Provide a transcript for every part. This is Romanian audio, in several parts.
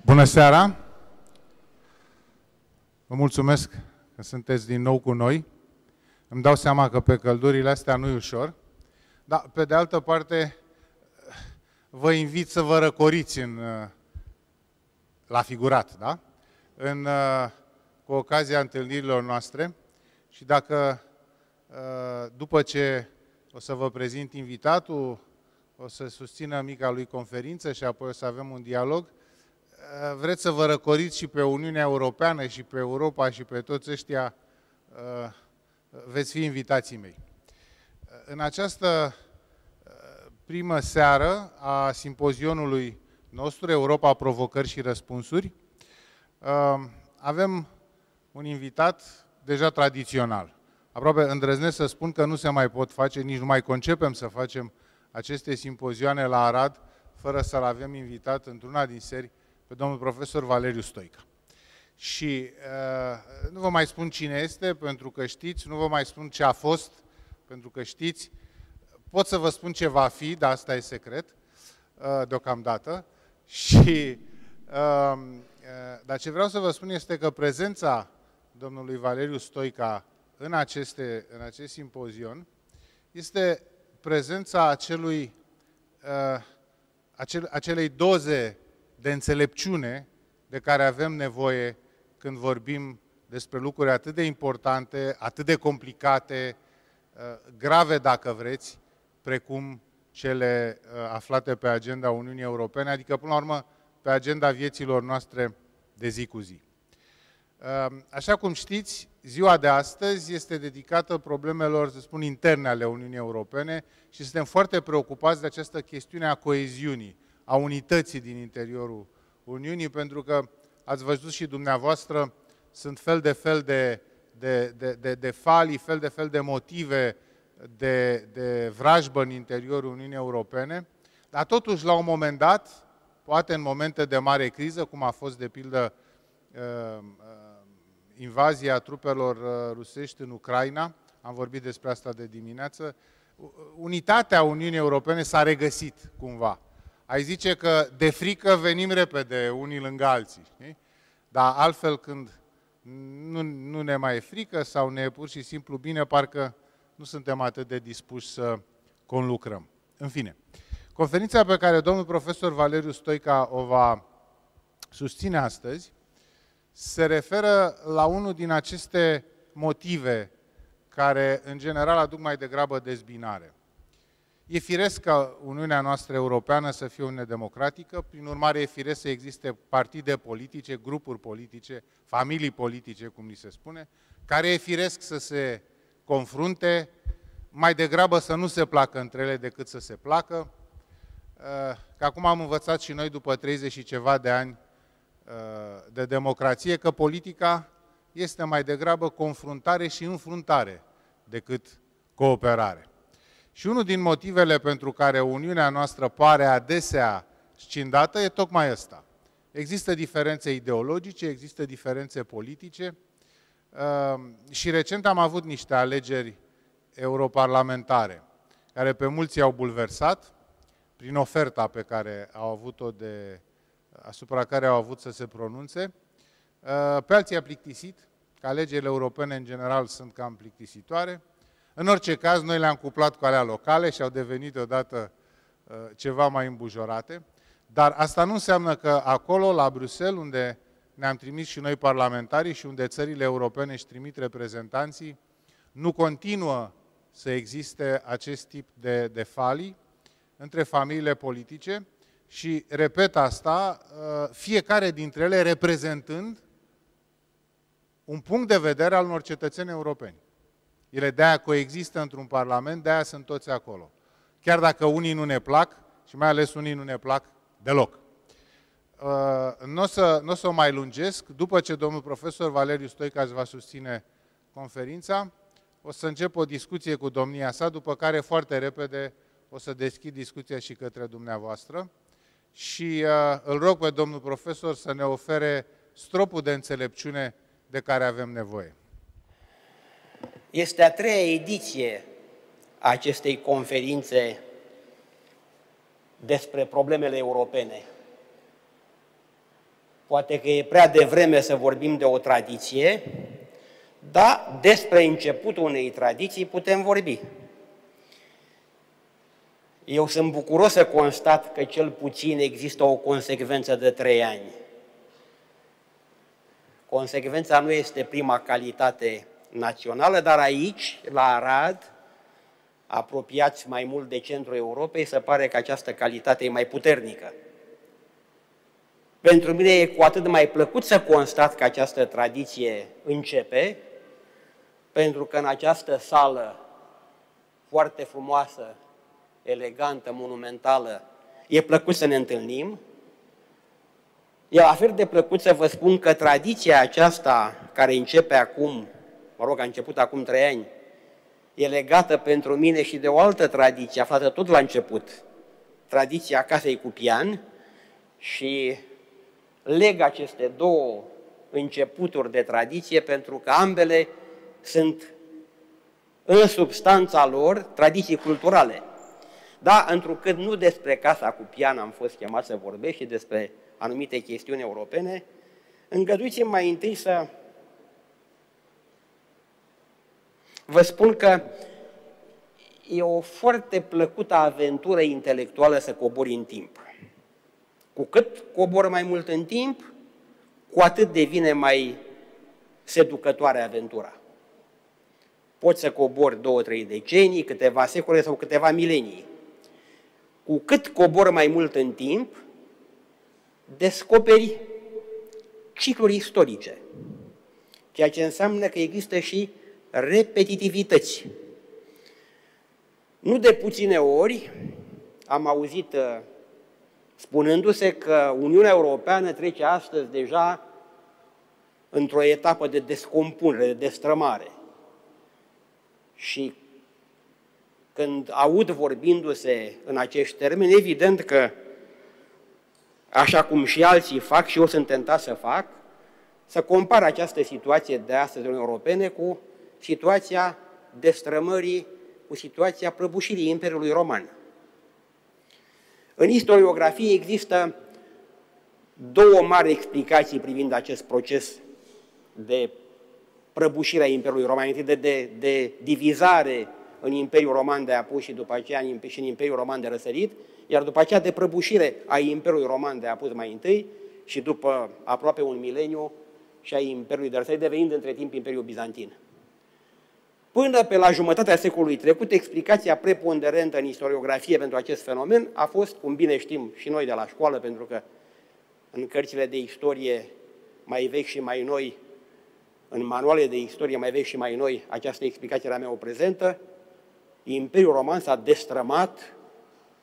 Bună seara! Vă mulțumesc că sunteți din nou cu noi. Îmi dau seama că pe căldurile astea nu e ușor, dar pe de altă parte vă invit să vă răcoriți la figurat, da? Cu ocazia întâlnirilor noastre și dacă după ce o să vă prezint invitatul, o să susțină mica lui conferință și apoi o să avem un dialog, vreți să vă răcoriți și pe Uniunea Europeană și pe Europa și pe toți ăștia, veți fi invitații mei. În această primă seară a simpozionului nostru, Europa, provocări și răspunsuri, avem un invitat deja tradițional. Aproape îndrăznesc să spun că nu se mai pot face, nici nu mai concepem să facem aceste simpozioane la Arad, fără să-l avem invitat într-una din serii pe domnul profesor Valeriu Stoica. Și nu vă mai spun cine este, pentru că știți, nu vă mai spun ce a fost, pentru că știți, pot să vă spun ce va fi, dar asta e secret, deocamdată. Și, dar ce vreau să vă spun este că prezența domnului Valeriu Stoica în acest simpozion este prezența acelei doze de înțelepciune de care avem nevoie când vorbim despre lucruri atât de importante, atât de complicate, grave dacă vreți, precum cele aflate pe agenda Uniunii Europene, adică până la urmă pe agenda vieților noastre de zi cu zi. Așa cum știți, ziua de astăzi este dedicată problemelor, să spun, interne ale Uniunii Europene și suntem foarte preocupați de această chestiune a coeziunii, a unității din interiorul Uniunii, pentru că, ați văzut și dumneavoastră, sunt fel de falii, fel de motive de vrajbă în interiorul Uniunii Europene, dar totuși, la un moment dat, poate în momente de mare criză, cum a fost, de pildă, invazia trupelor rusești în Ucraina, am vorbit despre asta de dimineață, unitatea Uniunii Europene s-a regăsit cumva. Ai zice că de frică venim repede unii lângă alții, știi? Dar altfel când nu ne mai e frică sau ne e pur și simplu bine, parcă nu suntem atât de dispuși să conlucrăm. În fine, conferința pe care domnul profesor Valeriu Stoica o va susține astăzi se referă la unul din aceste motive care, în general, aduc mai degrabă dezbinare. E firesc ca Uniunea noastră Europeană să fie o Uniune democratică, prin urmare e firesc să existe partide politice, grupuri politice, familii politice, cum ni se spune, care e firesc să se confrunte, mai degrabă să nu se placă între ele decât să se placă, că acum am învățat și noi după 30 și ceva de ani de democrație că politica este mai degrabă confruntare și înfruntare decât cooperare. Și unul din motivele pentru care Uniunea noastră pare adesea scindată e tocmai ăsta. Există diferențe ideologice, există diferențe politice și recent am avut niște alegeri europarlamentare care pe mulți i-au bulversat prin oferta pe care au avut-o asupra care au avut să se pronunțe. Pe alții i-a plictisit, că alegerile europene în general sunt cam plictisitoare. În orice caz, noi le-am cuplat cu alea locale și au devenit odată ceva mai îmbujorate, dar asta nu înseamnă că acolo, la Bruxelles, unde ne-am trimis și noi parlamentarii și unde țările europene își trimit reprezentanții, nu continuă să existe acest tip de falii între familiile politice și, repet asta, fiecare dintre ele reprezentând un punct de vedere al unor cetățeni europeni. Ele de-aia coexistă într-un parlament, de-aia sunt toți acolo. Chiar dacă unii nu ne plac și mai ales unii nu ne plac deloc. Nu o să o mai lungesc. După ce domnul profesor Valeriu Stoica îți va susține conferința, o să încep o discuție cu domnia sa, după care foarte repede o să deschid discuția și către dumneavoastră și îl rog pe domnul profesor să ne ofere stropul de înțelepciune de care avem nevoie. Este a treia ediție a acestei conferințe despre problemele europene. Poate că e prea devreme să vorbim de o tradiție, dar despre începutul unei tradiții putem vorbi. Eu sunt bucuros să constat că cel puțin există o consecvență de 3 ani. Consecvența nu este prima calitate națională, dar aici, la Arad, apropiați mai mult de centrul Europei, se pare că această calitate e mai puternică. Pentru mine e cu atât mai plăcut să constat că această tradiție începe, pentru că în această sală foarte frumoasă, elegantă, monumentală, e plăcut să ne întâlnim. E la fel de plăcut să vă spun că tradiția aceasta, care începe acum, a început acum 3 ani, e legată pentru mine și de o altă tradiție, aflată tot la început, tradiția Casei Cupian, și leg aceste două începuturi de tradiție pentru că ambele sunt în substanța lor tradiții culturale. Da, întrucât nu despre Casa Cupian am fost chemat să vorbesc și despre anumite chestiuni europene, îngăduiți-mi mai întâi să vă spun că e o foarte plăcută aventură intelectuală să cobori în timp. Cu cât cobor mai mult în timp, cu atât devine mai seducătoare aventura. Poți să cobori 2-3 decenii, câteva secole sau câteva milenii. Cu cât cobor mai mult în timp, descoperi cicluri istorice, ceea ce înseamnă că există și repetitivități. Nu de puține ori am auzit spunându-se că Uniunea Europeană trece astăzi deja într-o etapă de descompunere, de destrămare. Și când aud vorbindu-se în acești termeni, evident că, așa cum și alții fac, și eu sunt tentat să fac, să compar această situație de astăzi în Europene cu situația destrămării, cu situația prăbușirii Imperiului Roman. În istoriografie există două mari explicații privind acest proces de prăbușire a Imperiului Roman, întâi de divizare în Imperiul Roman de apus și după aceea și în Imperiul Roman de răsărit, iar după aceea de prăbușire a Imperiului Roman de apus mai întâi și după aproape un mileniu și a Imperiului de răsărit, devenind între timp Imperiul Bizantin. Până pe la jumătatea secolului trecut, explicația preponderentă în istoriografie pentru acest fenomen a fost, cum bine știm și noi de la școală, pentru că în cărțile de istorie mai vechi și mai noi, în manualele de istorie mai vechi și mai noi, această explicație era mea o prezentă, Imperiul Roman s-a destrămat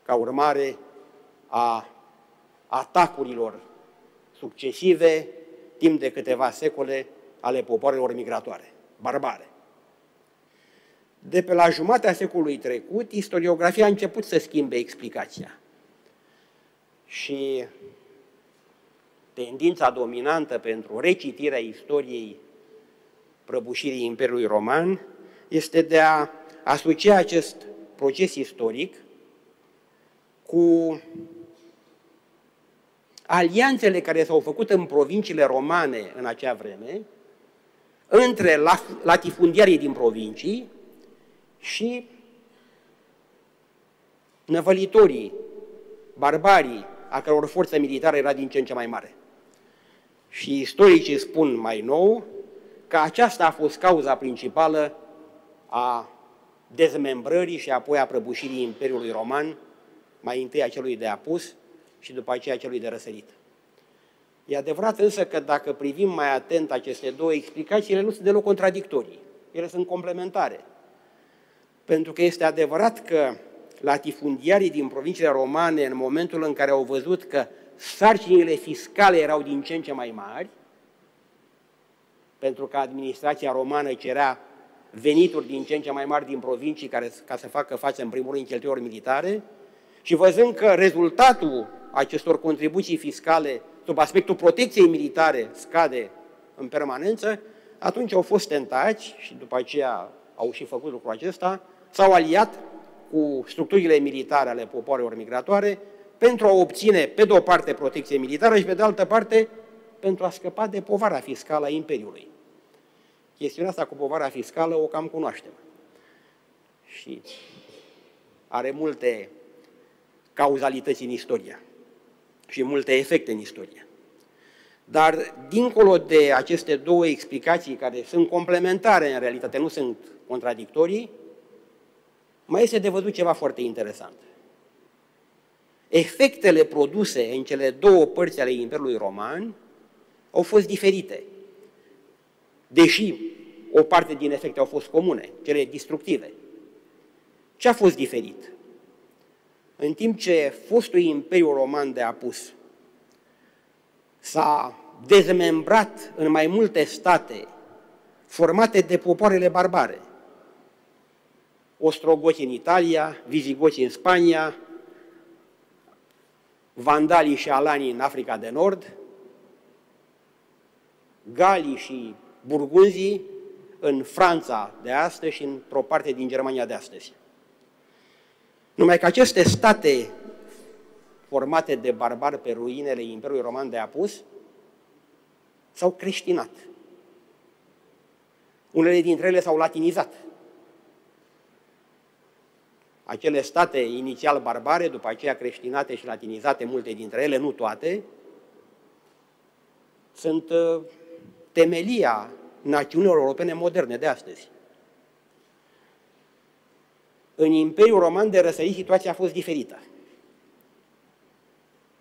ca urmare a atacurilor succesive, timp de câteva secole, ale popoarelor migratoare, barbare. De pe la jumatea secolului trecut, istoriografia a început să schimbe explicația. Și tendința dominantă pentru recitirea istoriei prăbușirii Imperiului Roman este de a asocia acest proces istoric cu alianțele care s-au făcut în provinciile romane în acea vreme, între latifundiarii din provincii și năvălitorii, barbarii, a căror forță militară era din ce în ce mai mare. Și istoricii spun mai nou că aceasta a fost cauza principală a dezmembrării și apoi a prăbușirii Imperiului Roman, mai întâi a celui de apus și după aceea celui de răsărit. E adevărat însă că dacă privim mai atent aceste două explicații, ele nu sunt deloc contradictorii, ele sunt complementare. Pentru că este adevărat că latifundiarii din provinciile romane, în momentul în care au văzut că sarcinile fiscale erau din ce în ce mai mari, pentru că administrația romană cerea venituri din ce în ce mai mari din provincii ca să facă față, în primul rând, cheltuielor militare, și văzând că rezultatul acestor contribuții fiscale sub aspectul protecției militare scade în permanență, atunci au fost tentați, și după aceea au și făcut lucrul acesta, s-au aliat cu structurile militare ale popoarelor migratoare pentru a obține, pe de o parte, protecție militară și, pe de altă parte, pentru a scăpa de povara fiscală a Imperiului. Chestiunea asta cu povara fiscală o cam cunoaștem. Și are multe cauzalități în istorie și multe efecte în istorie. Dar, dincolo de aceste două explicații care sunt complementare în realitate, nu sunt contradictorii, mai este de văzut ceva foarte interesant. Efectele produse în cele două părți ale Imperiului Roman au fost diferite, deși o parte din efecte au fost comune, cele destructive. Ce a fost diferit? În timp ce fostul Imperiu Roman de apus s-a dezmembrat în mai multe state formate de popoarele barbare, ostrogoți în Italia, vizigoți în Spania, vandalii și alanii în Africa de Nord, galii și burgunzii în Franța de astăzi și într-o parte din Germania de astăzi. Numai că aceste state formate de barbari pe ruinele Imperiului Roman de apus s-au creștinat. Unele dintre ele s-au latinizat. Acele state inițial barbare, după aceea creștinate și latinizate, multe dintre ele, nu toate, sunt temelia națiunilor europene moderne de astăzi. În Imperiul Roman de răsărit situația a fost diferită.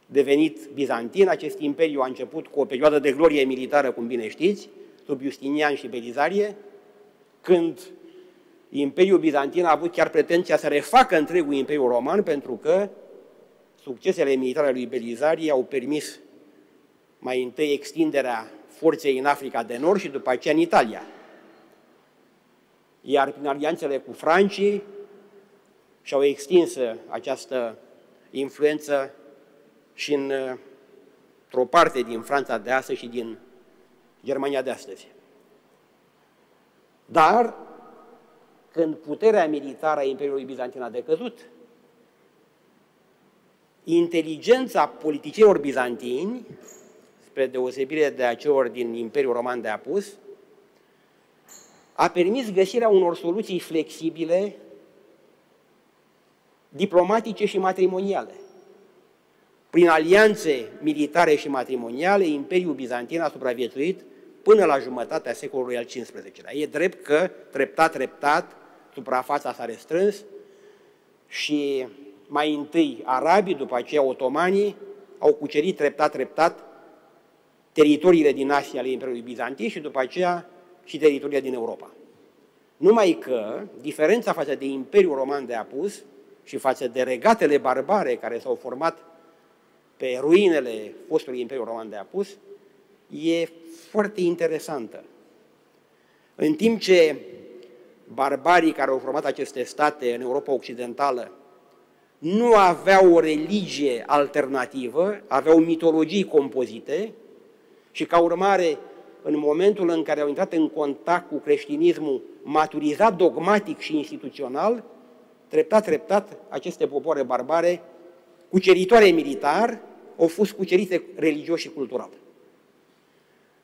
Devenit bizantin, acest imperiu a început cu o perioadă de glorie militară, cum bine știți, sub Justinian și Belizarie, când Imperiul Bizantin a avut chiar pretenția să refacă întregul Imperiu Roman, pentru că succesele militare lui Belizarie au permis mai întâi extinderea forței în Africa de Nord și după aceea în Italia. Iar prin alianțele cu francii și-au extins această influență și într-o parte din Franța de astăzi și din Germania de astăzi. Dar, când puterea militară a Imperiului Bizantin a decăzut, inteligența politicienilor bizantini, spre deosebire de acelor din Imperiul Roman de apus, a permis găsirea unor soluții flexibile, diplomatice și matrimoniale. Prin alianțe militare și matrimoniale, Imperiul Bizantin a supraviețuit până la jumătatea secolului al XV-lea. E drept că, treptat, suprafața s-a restrâns și mai întâi arabii, după aceea otomanii, au cucerit treptat teritoriile din Asia ale Imperiului Bizantin și după aceea și teritoriile din Europa. Numai că diferența față de Imperiul Roman de apus și față de regatele barbare care s-au format pe ruinele fostului Imperiu Roman de apus, e foarte interesantă. În timp ce barbarii care au format aceste state în Europa Occidentală nu aveau o religie alternativă, aveau mitologii compozite și, ca urmare, în momentul în care au intrat în contact cu creștinismul maturizat dogmatic și instituțional, treptat, aceste popoare barbare, cuceritoare militar, au fost cucerite religios și cultural.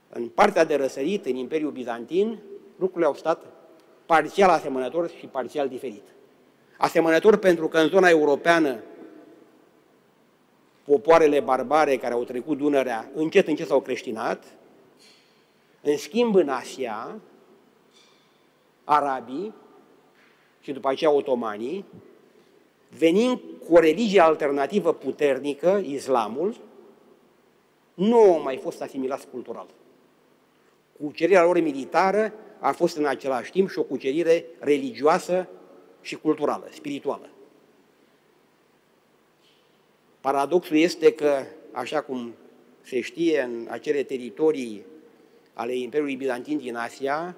În partea de răsărit, în Imperiul Bizantin, lucrurile au stat parțial asemănător și parțial diferit. Asemănător pentru că în zona europeană popoarele barbare care au trecut Dunărea încet s-au creștinat, în schimb în Asia, arabii și după aceea otomanii, venind cu o religie alternativă puternică, islamul, nu au mai fost asimilați cultural. Cucerirea lor militară a fost în același timp și o cucerire religioasă și culturală, spirituală. Paradoxul este că, așa cum se știe, în acele teritorii ale Imperiului Bizantin din Asia,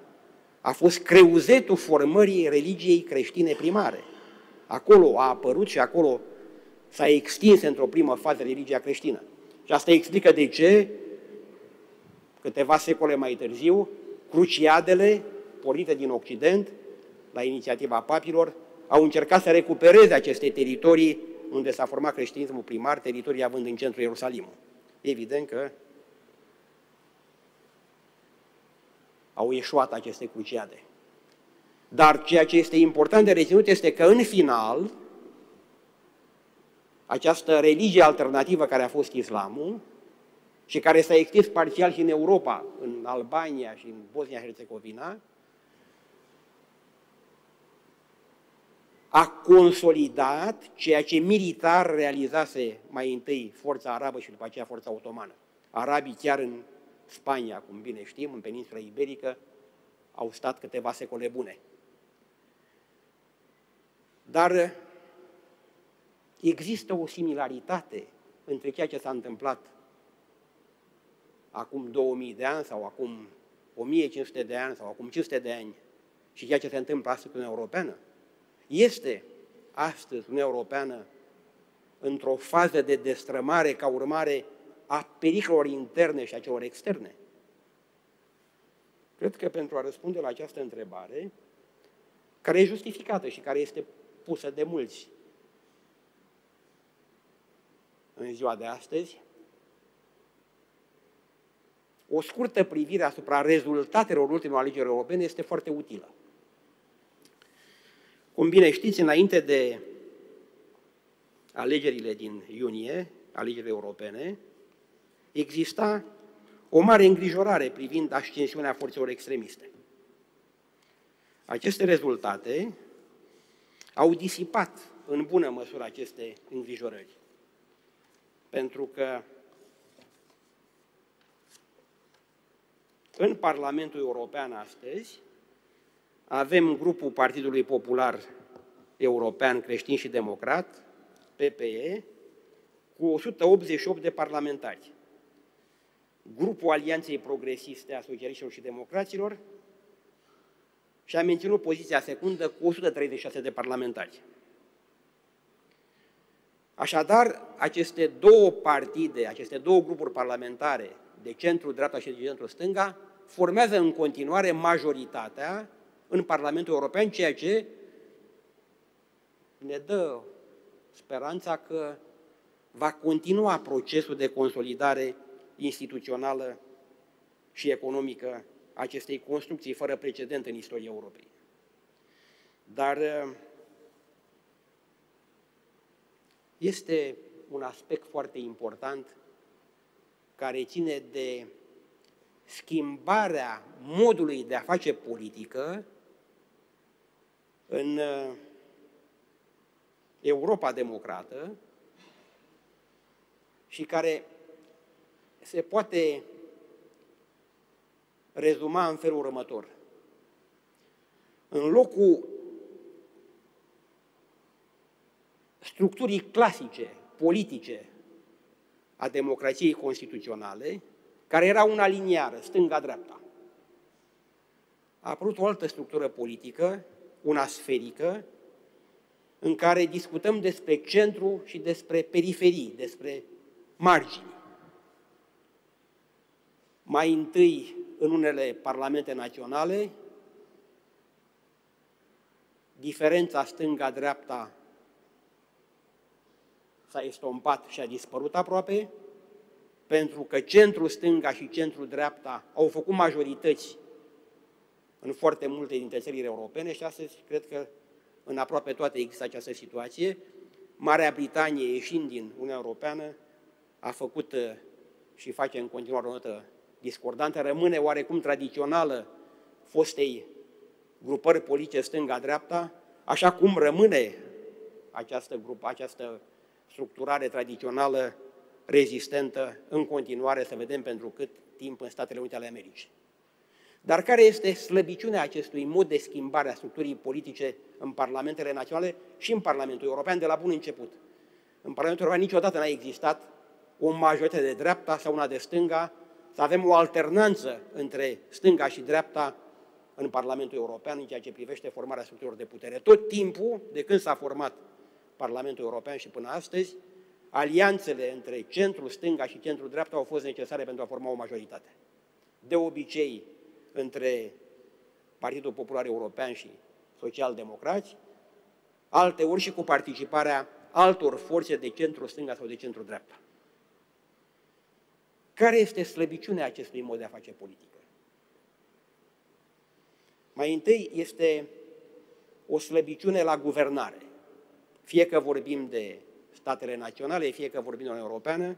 a fost creuzetul formării religiei creștine primare. Acolo a apărut și acolo s-a extins într-o primă fază religia creștină. Și asta explică de ce, câteva secole mai târziu, cruciadele pornite din Occident, la inițiativa papilor, au încercat să recupereze aceste teritorii unde s-a format creștinismul primar, teritorii având în centru Ierusalimul. Evident că au eșuat aceste cruciade. Dar ceea ce este important de reținut este că în final, această religie alternativă care a fost islamul și care s-a extins parțial și în Europa, în Albania și în Bosnia-Herzegovina, a consolidat ceea ce militar realizase mai întâi forța arabă și după aceea forța otomană. Arabii chiar în Spania, cum bine știm, în peninsula iberică, au stat câteva secole bune. Dar există o similaritate între ceea ce s-a întâmplat acum 2000 de ani sau acum 1500 de ani sau acum 500 de ani și ceea ce se întâmplă astăzi în Uniunea Europeană. Este astăzi Uniunea Europeană într-o fază de destrămare ca urmare a pericolelor interne și a celor externe? Cred că pentru a răspunde la această întrebare, care e justificată și care este pusă de mulți în ziua de astăzi, o scurtă privire asupra rezultatelor ultimelor alegeri europene este foarte utilă. Cum bine știți, înainte de alegerile din iunie, alegerile europene, exista o mare îngrijorare privind ascensiunea forțelor extremiste. Aceste rezultate au disipat în bună măsură aceste îngrijorări, pentru că în Parlamentul European astăzi avem grupul Partidului Popular European Creștin și Democrat, PPE, cu 188 de parlamentari. Grupul Alianței Progresiste a Socialiștilor și Democraților și-a menținut poziția secundă cu 136 de parlamentari. Așadar, aceste două partide, aceste două grupuri parlamentare de centru-dreapta și de centru-stânga formează în continuare majoritatea în Parlamentul European, ceea ce ne dă speranța că va continua procesul de consolidare instituțională și economică acestei construcții fără precedent în istoria Europei. Dar este un aspect foarte important care ține de schimbarea modului de a face politică în Europa democrată și care se poate rezuma în felul următor. În locul structurii clasice, politice, a democrației constituționale, care era una liniară, stânga-dreapta, a apărut o altă structură politică, una sferică, în care discutăm despre centru și despre periferii, despre margini. Mai întâi, în unele parlamente naționale, diferența stânga-dreapta s-a estompat și a dispărut aproape, pentru că centru-stânga și centru-dreapta au făcut majorități în foarte multe dintre țările europene și astăzi cred că în aproape toate există această situație. Marea Britanie, ieșind din Uniunea Europeană, a făcut și face în continuare o notă discordantă, rămâne oarecum tradițională fostei grupări politice stânga-dreapta, așa cum rămâne această structurare tradițională rezistentă în continuare, să vedem pentru cât timp, în Statele Unite ale Americii. Dar care este slăbiciunea acestui mod de schimbare a structurii politice în parlamentele naționale și în Parlamentul European de la bun început? În Parlamentul European niciodată n-a existat o majoritate de dreapta sau una de stânga, să avem o alternanță între stânga și dreapta în Parlamentul European în ceea ce privește formarea structurilor de putere. Tot timpul, de când s-a format Parlamentul European și până astăzi, alianțele între centrul stânga și centrul dreapta au fost necesare pentru a forma o majoritate. De obicei, între Partidul Popular European și Social-Democrați, alteori și cu participarea altor forțe de centru-stânga sau de centru-dreapta. Care este slăbiciunea acestui mod de a face politică? Mai întâi este o slăbiciune la guvernare. Fie că vorbim de statele naționale, fie că vorbim de Uniunea Europeană,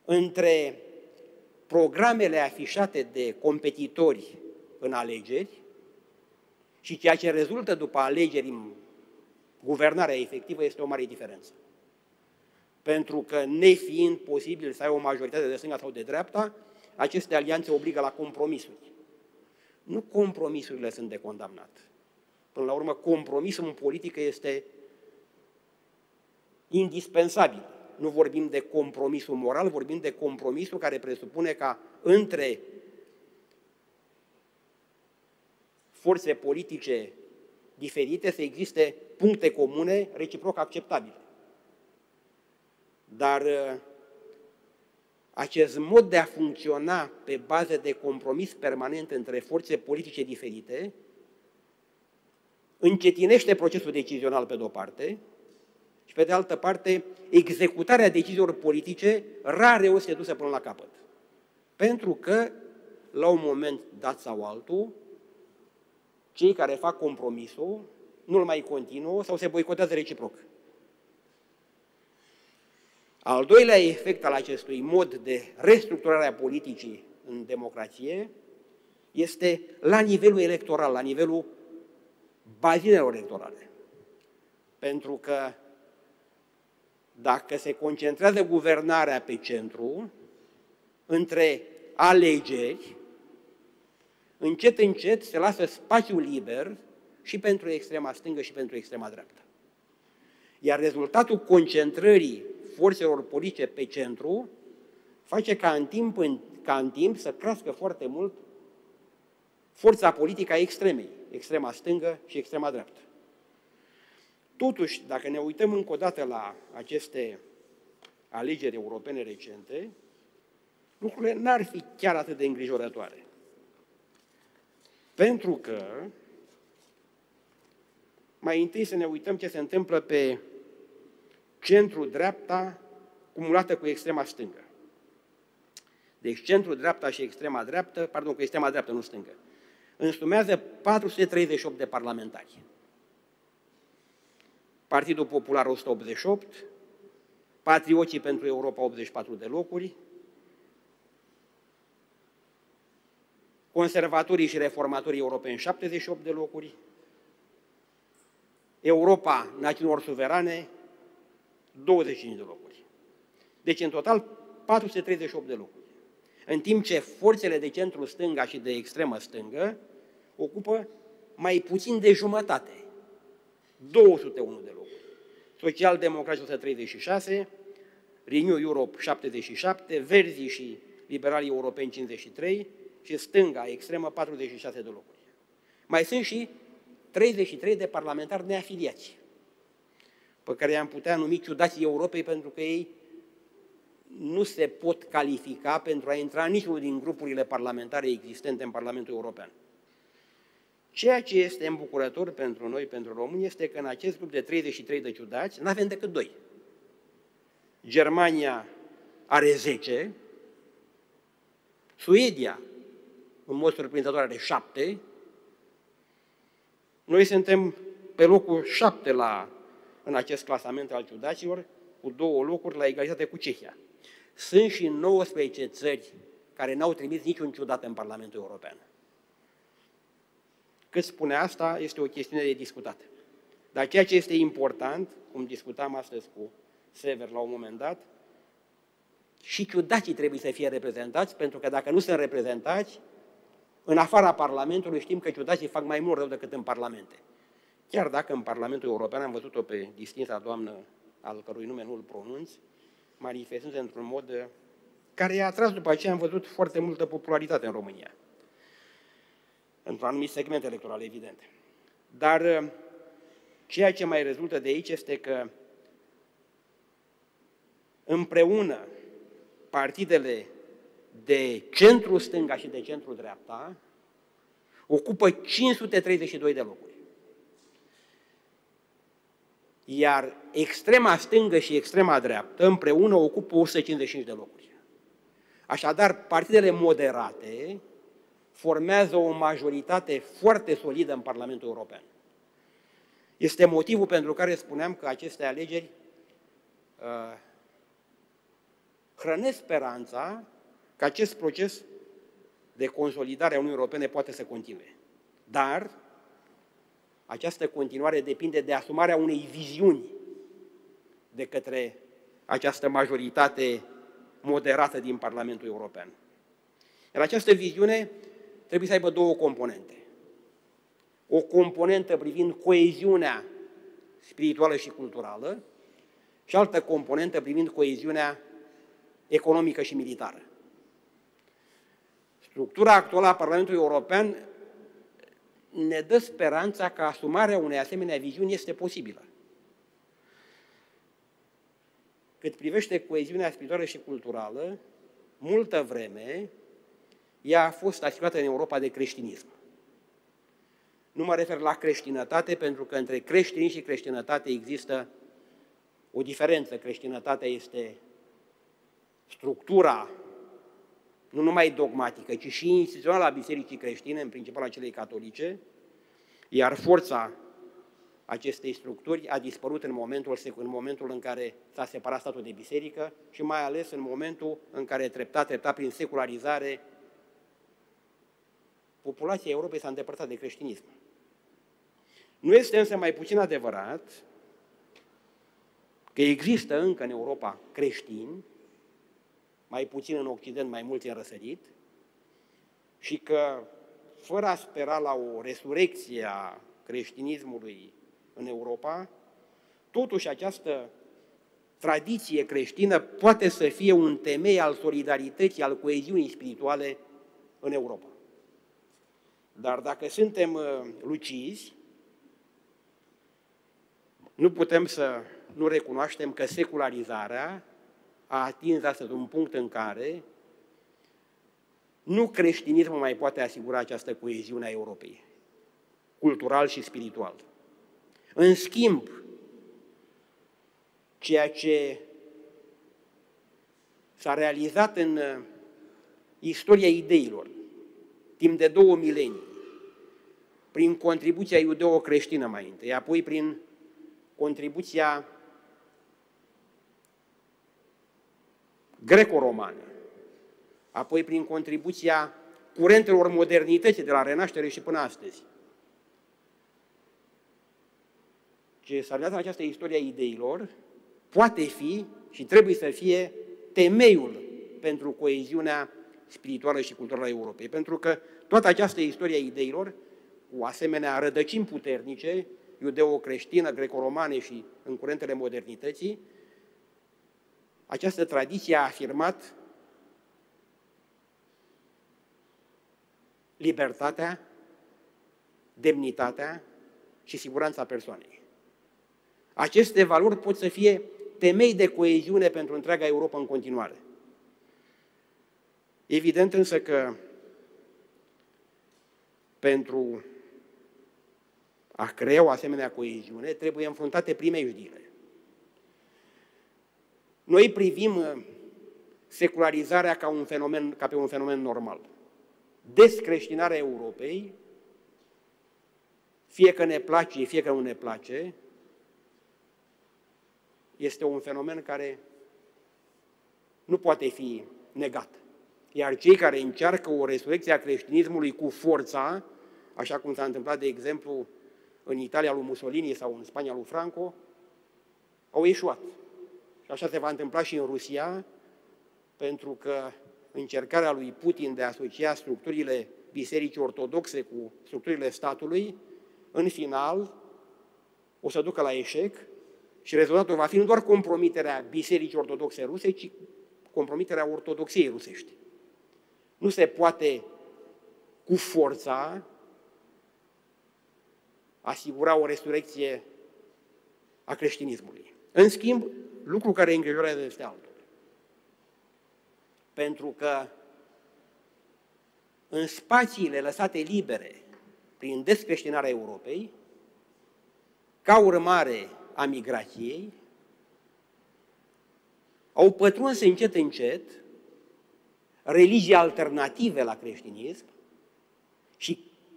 între programele afișate de competitori în alegeri și ceea ce rezultă după alegeri în guvernarea efectivă este o mare diferență. Pentru că, nefiind posibil să ai o majoritate de stânga sau de dreapta, aceste alianțe obligă la compromisuri. Nu compromisurile sunt de condamnat. Până la urmă, compromisul în politică este indispensabil. Nu vorbim de compromisul moral, vorbim de compromisul care presupune ca între forțe politice diferite să existe puncte comune reciproc acceptabile. Dar acest mod de a funcționa pe bază de compromis permanent între forțe politice diferite încetinește procesul decizional pe de-o parte și pe de altă parte executarea deciziilor politice rare se dusă până la capăt. Pentru că, la un moment dat sau altul, cei care fac compromisul nu-l mai continuă sau se boicotează reciproc. Al doilea efect al acestui mod de restructurare a politicii în democrație este la nivelul electoral, la nivelul bazinelor electorale. Pentru că dacă se concentrează guvernarea pe centru, între alegeri, încet, încet se lasă spațiu liber și pentru extrema stângă și pentru extrema dreaptă. Iar rezultatul concentrării forțelor politice pe centru face ca în timp să crească foarte mult forța politică a extremei, extrema stângă și extrema dreaptă. Totuși, dacă ne uităm încă o dată la aceste alegeri europene recente, lucrurile n-ar fi chiar atât de îngrijorătoare. Pentru că, mai întâi să ne uităm ce se întâmplă pe centru-dreapta cumulată cu extrema stângă. Deci centru-dreapta și extrema dreaptă, cu extrema dreaptă, nu stângă, însumează 438 de parlamentari. Partidul Popular 188, Patrioții pentru Europa 84 de locuri, Conservatorii și Reformatorii Europeni 78 de locuri, Europa Națiunilor Suverane 25 de locuri. Deci, în total, 438 de locuri. În timp ce forțele de centru stânga și de extremă stângă ocupă mai puțin de jumătate, 201 de locuri. Social-democrații 136, Renew Europe 77, Verzii și Liberalii Europeni 53 și stânga extremă 46 de locuri. Mai sunt și 33 de parlamentari neafiliați, pe care i-am putea numi ciudații Europei, pentru că ei nu se pot califica pentru a intra în niciunul din grupurile parlamentare existente în Parlamentul European. Ceea ce este îmbucurător pentru noi, pentru români, este că în acest grup de 33 de ciudați nu avem decât 2. Germania are 10, Suedia, în mod surprinzător, are 7, noi suntem pe locul 7 în acest clasament al ciudaților, cu 2 locuri la egalitate cu Cehia. Sunt și 19 țări care n-au trimis niciun ciudat în Parlamentul European. Cât spune asta, este o chestiune de discutat. Dar ceea ce este important, cum discutam astăzi cu Sever la un moment dat, și ciudații trebuie să fie reprezentați, pentru că dacă nu sunt reprezentați, în afara Parlamentului știm că ciudații fac mai mult rău decât în Parlamente. Chiar dacă în Parlamentul European am văzut-o pe distinsa doamnă, al cărui nume nu îl pronunț, manifestându-se într-un mod care i-a atras după aceea, am văzut, foarte multă popularitate în România. Într-un anumit segment electoral, evident. Dar ceea ce mai rezultă de aici este că împreună partidele de centru-stânga și de centru-dreapta ocupă 532 de locuri. Iar extrema stângă și extrema dreaptă împreună ocupă 155 de locuri. Așadar, partidele moderate formează o majoritate foarte solidă în Parlamentul European. Este motivul pentru care spuneam că aceste alegeri hrănesc speranța că acest proces de consolidare a Uniunii Europene poate să continue. Dar această continuare depinde de asumarea unei viziuni de către această majoritate moderată din Parlamentul European. Iar această viziune trebuie să aibă două componente. O componentă privind coeziunea spirituală și culturală și altă componentă privind coeziunea economică și militară. Structura actuală a Parlamentului European ne dă speranța că asumarea unei asemenea viziuni este posibilă. Cât privește coeziunea spirituală și culturală, multă vreme ea a fost asigurată în Europa de creștinism. Nu mă refer la creștinătate, pentru că între creștini și creștinătate există o diferență. Creștinătatea este structura, nu numai dogmatică, ci și instituțională a Bisericii creștine, în principal a celei catolice, iar forța acestei structuri a dispărut în momentul în care s-a separat statul de biserică și mai ales în momentul în care treptat prin secularizare, populația Europei s-a îndepărtat de creștinism. Nu este însă mai puțin adevărat că există încă în Europa creștini, mai puțin în Occident, mai mulți în răsărit, și că, fără a spera la o resurecție a creștinismului în Europa, totuși această tradiție creștină poate să fie un temei al solidarității, al coeziunii spirituale în Europa. Dar dacă suntem lucizi, nu putem să nu recunoaștem că secularizarea a atins astăzi un punct în care nu creștinismul mai poate asigura această coeziune a Europei, cultural și spiritual. În schimb, ceea ce s-a realizat în istoria ideilor, timp de 2 milenii, prin contribuția iudeo-creștină mai întâi, apoi prin contribuția greco-romană, apoi prin contribuția curentelor modernității de la Renaștere și până astăzi. Ce s-a realizat în această istorie a ideilor poate fi și trebuie să fie temeiul pentru coeziunea spirituală și culturală a Europei. Pentru că toată această istorie a ideilor, cu asemenea rădăcini puternice, iudeo-creștină, greco-romane și în curentele modernității, această tradiție a afirmat libertatea, demnitatea și siguranța persoanei. Aceste valori pot să fie temei de coeziune pentru întreaga Europa în continuare. Evident însă că pentru a crea o asemenea coeziune trebuie înfruntate primejdiile. Noi privim secularizarea ca pe un fenomen normal. Descreștinarea Europei, fie că ne place, fie că nu ne place, este un fenomen care nu poate fi negat. Iar cei care încearcă o resurecție a creștinismului cu forța, așa cum s-a întâmplat, de exemplu, în Italia lui Mussolini sau în Spania lui Franco, au eșuat. Și așa se va întâmpla și în Rusia, pentru că încercarea lui Putin de a asocia structurile bisericii ortodoxe cu structurile statului, în final, o să ducă la eșec și rezultatul va fi nu doar compromiterea bisericii ortodoxe ruse, ci compromiterea ortodoxiei rusești. Nu se poate cu forța asigura o resurecție a creștinismului. În schimb, lucru care îngrijorează este altul. Pentru că în spațiile lăsate libere prin descreștinarea Europei, ca urmare a migrației, au pătruns încet, încet religii alternative la creștinism,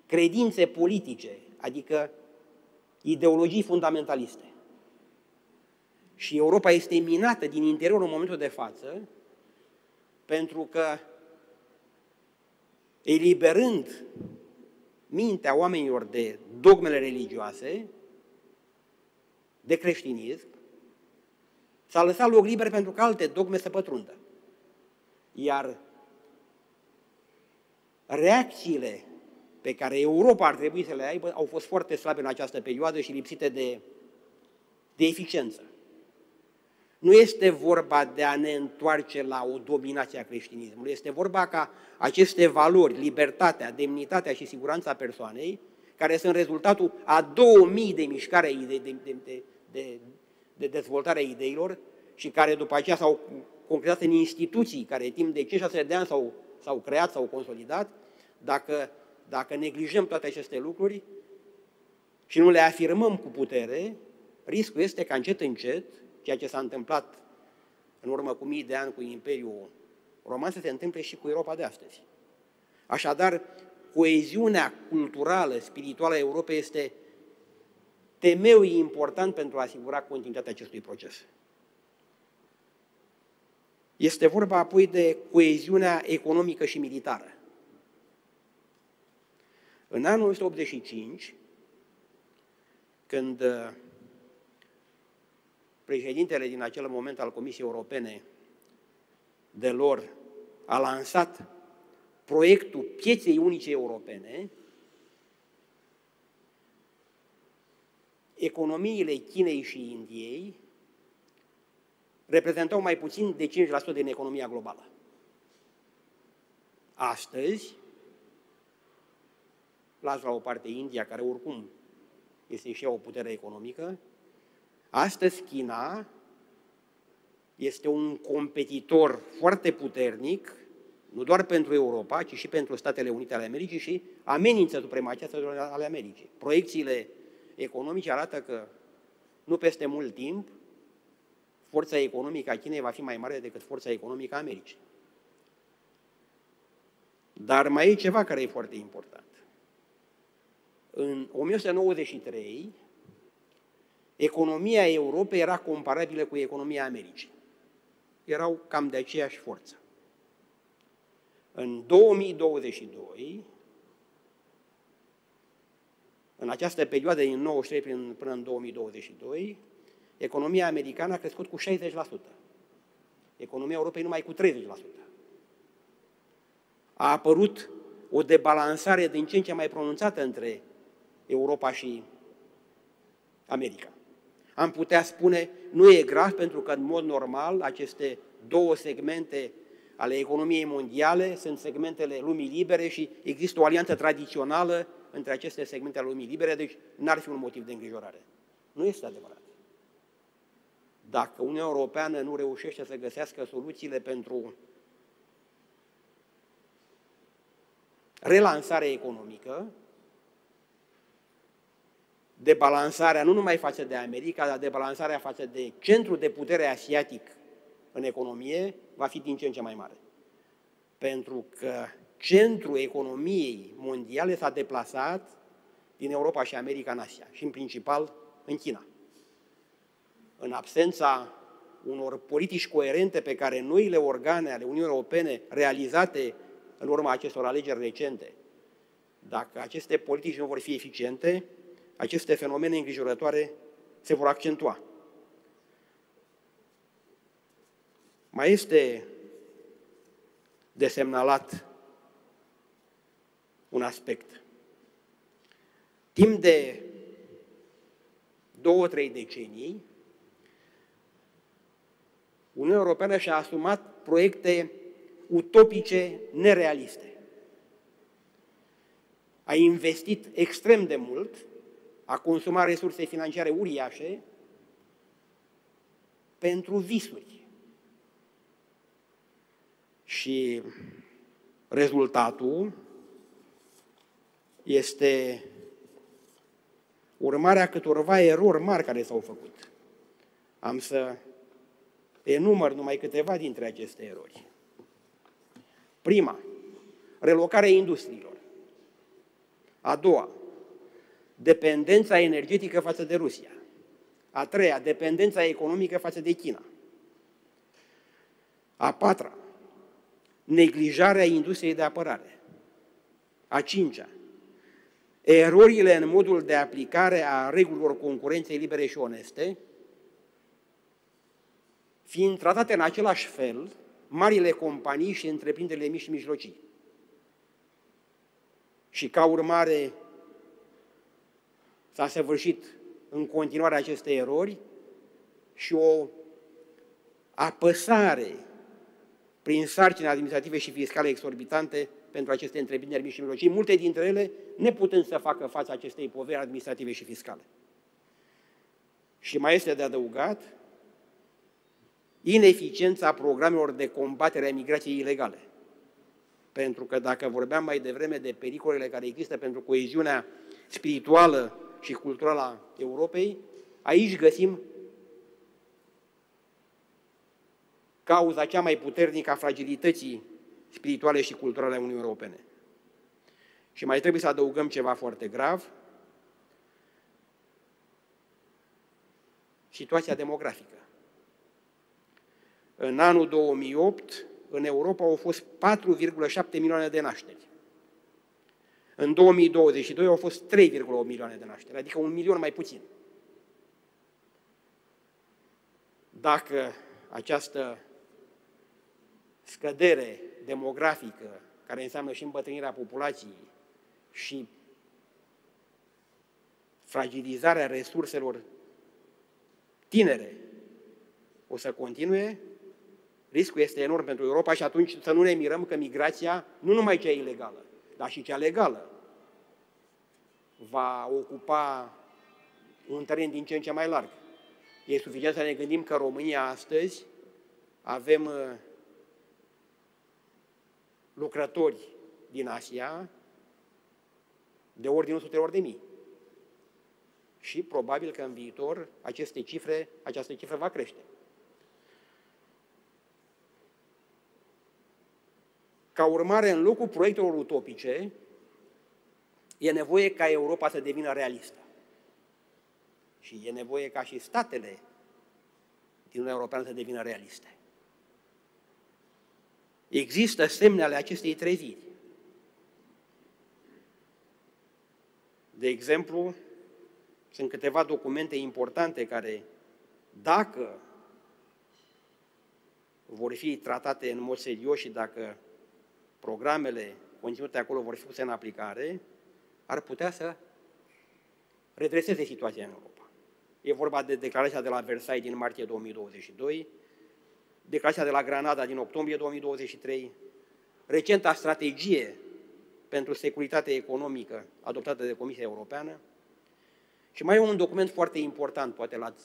credințe politice, adică ideologii fundamentaliste. Și Europa este minată din interior în momentul de față, pentru că, eliberând mintea oamenilor de dogmele religioase, de creștinism, s-a lăsat loc liber pentru că alte dogme să pătrundă. Iar reacțiile pe care Europa ar trebui să le aibă au fost foarte slabe în această perioadă și lipsite de eficiență. Nu este vorba de a ne întoarce la o dominație a creștinismului, este vorba ca aceste valori, libertatea, demnitatea și siguranța persoanei, care sunt rezultatul a 2000 de mișcare de dezvoltare a ideilor și care după aceea s-au concretizat în instituții care timp de 5-6 de ani s-au creat, s-au consolidat, dacă neglijăm toate aceste lucruri și nu le afirmăm cu putere, riscul este ca încet, încet, ceea ce s-a întâmplat în urmă cu mii de ani cu Imperiul Roman să se întâmple și cu Europa de astăzi. Așadar, coeziunea culturală, spirituală a Europei este temeiul important pentru a asigura continuitatea acestui proces. Este vorba apoi de coeziunea economică și militară. În anul 1985, când președintele din acel moment al Comisiei Europene, Delors, a lansat proiectul pieței unice europene, economiile Chinei și Indiei reprezentau mai puțin de 5% din economia globală. Astăzi, las la o parte India, care oricum este și ea o putere economică, astăzi China este un competitor foarte puternic, nu doar pentru Europa, ci și pentru Statele Unite ale Americii și amenință supremația Statelor ale Americii. Proiecțiile economice arată că nu peste mult timp forța economică a Chinei va fi mai mare decât forța economică a Americii. Dar mai e ceva care e foarte important. În 1993, economia Europei era comparabilă cu economia Americii. Erau cam de aceeași forță. În 2022, în această perioadă din 1993 până în 2022, economia americană a crescut cu 60%. Economia Europei numai cu 30%. A apărut o debalansare din ce în ce mai pronunțată între Europa și America. Am putea spune, nu e grav pentru că, în mod normal, aceste două segmente ale economiei mondiale sunt segmentele lumii libere și există o alianță tradițională între aceste segmente ale lumii libere, deci n-ar fi un motiv de îngrijorare. Nu este adevărat. Dacă Uniunea Europeană nu reușește să găsească soluțiile pentru relansarea economică, debalansarea nu numai față de America, dar debalansarea față de centrul de putere asiatic în economie va fi din ce în ce mai mare. Pentru că centrul economiei mondiale s-a deplasat din Europa și America în Asia și în principal în China. În absența unor politici coerente pe care noile organe ale Uniunii Europene realizate în urma acestor alegeri recente, dacă aceste politici nu vor fi eficiente, aceste fenomene îngrijorătoare se vor accentua. Mai este de semnalat un aspect. Timp de 2-3 decenii, Uniunea Europeană și-a asumat proiecte utopice, nerealiste. A investit extrem de mult, a consumat resurse financiare uriașe pentru visuri. Și rezultatul este urmarea câtorva erori mari care s-au făcut. Am să enumăr numai câteva dintre aceste erori. Prima, relocarea industriilor. A doua, dependența energetică față de Rusia. A treia, dependența economică față de China. A patra, neglijarea industriei de apărare. A cincea, erorile în modul de aplicare a regulilor concurenței libere și oneste, fiind tratate în același fel marile companii și întreprinderile mici și mijlocii. Și ca urmare s-a săvârșit în continuare aceste erori și o apăsare prin sarcini administrative și fiscale exorbitante pentru aceste întreprinderi mici și mijlocii, multe dintre ele neputând să facă față acestei poveri administrative și fiscale. Și mai este de adăugat ineficiența programelor de combatere a migrației ilegale. Pentru că dacă vorbeam mai devreme de pericolele care există pentru coeziunea spirituală și culturală a Europei, aici găsim cauza cea mai puternică a fragilității spirituale și culturale a Uniunii Europene. Și mai trebuie să adăugăm ceva foarte grav, situația demografică. În anul 2008, în Europa au fost 4,7 milioane de nașteri. În 2022 au fost 3,8 milioane de nașteri, adică 1 milion mai puțin. Dacă această scădere demografică, care înseamnă și îmbătrânirea populației și fragilizarea resurselor tinere, o să continue, riscul este enorm pentru Europa și atunci să nu ne mirăm că migrația, nu numai cea ilegală, dar și cea legală, va ocupa un teren din ce în ce mai larg. E suficient să ne gândim că în România astăzi avem lucrători din Asia de ordinul sutelor de mii. Și probabil că în viitor această cifră va crește. Ca urmare, în locul proiectelor utopice, e nevoie ca Europa să devină realistă. Și e nevoie ca și statele din Uniunea Europeană să devină realiste. Există semne ale acestei treziri. De exemplu, sunt câteva documente importante care, dacă vor fi tratate în mod serios și dacă programele conținute acolo vor fi puse în aplicare, ar putea să redreseze situația în Europa. E vorba de declarația de la Versailles din martie 2022, declarația de la Granada din octombrie 2023, recenta strategie pentru securitate economică adoptată de Comisia Europeană și mai e un document foarte important, poate l-ați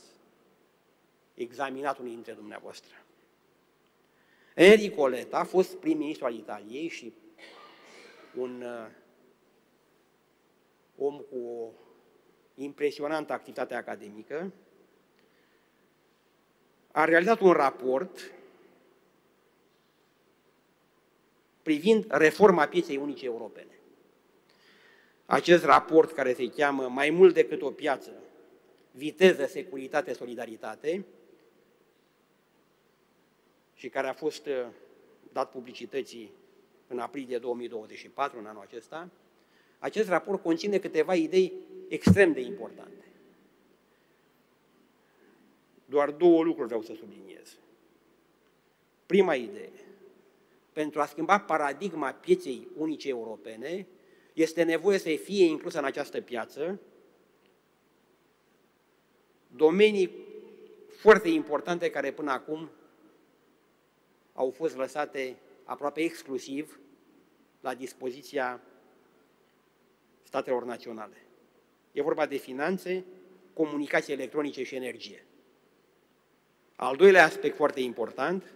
examinat unii dintre dumneavoastră. Enrico Letta a fost prim-ministru al Italiei și un om cu o impresionantă activitate academică, a realizat un raport privind reforma pieței unice europene. Acest raport, care se cheamă Mai mult decât o piață, viteză, securitate, solidaritate, și care a fost dat publicității în aprilie 2024, în anul acesta, acest raport conține câteva idei extrem de importante. Doar două lucruri vreau să subliniez. Prima idee. Pentru a schimba paradigma pieței unice europene, este nevoie să fie inclusă în această piață domenii foarte importante care până acum au fost lăsate aproape exclusiv la dispoziția statelor naționale. E vorba de finanțe, comunicații electronice și energie. Al doilea aspect foarte important,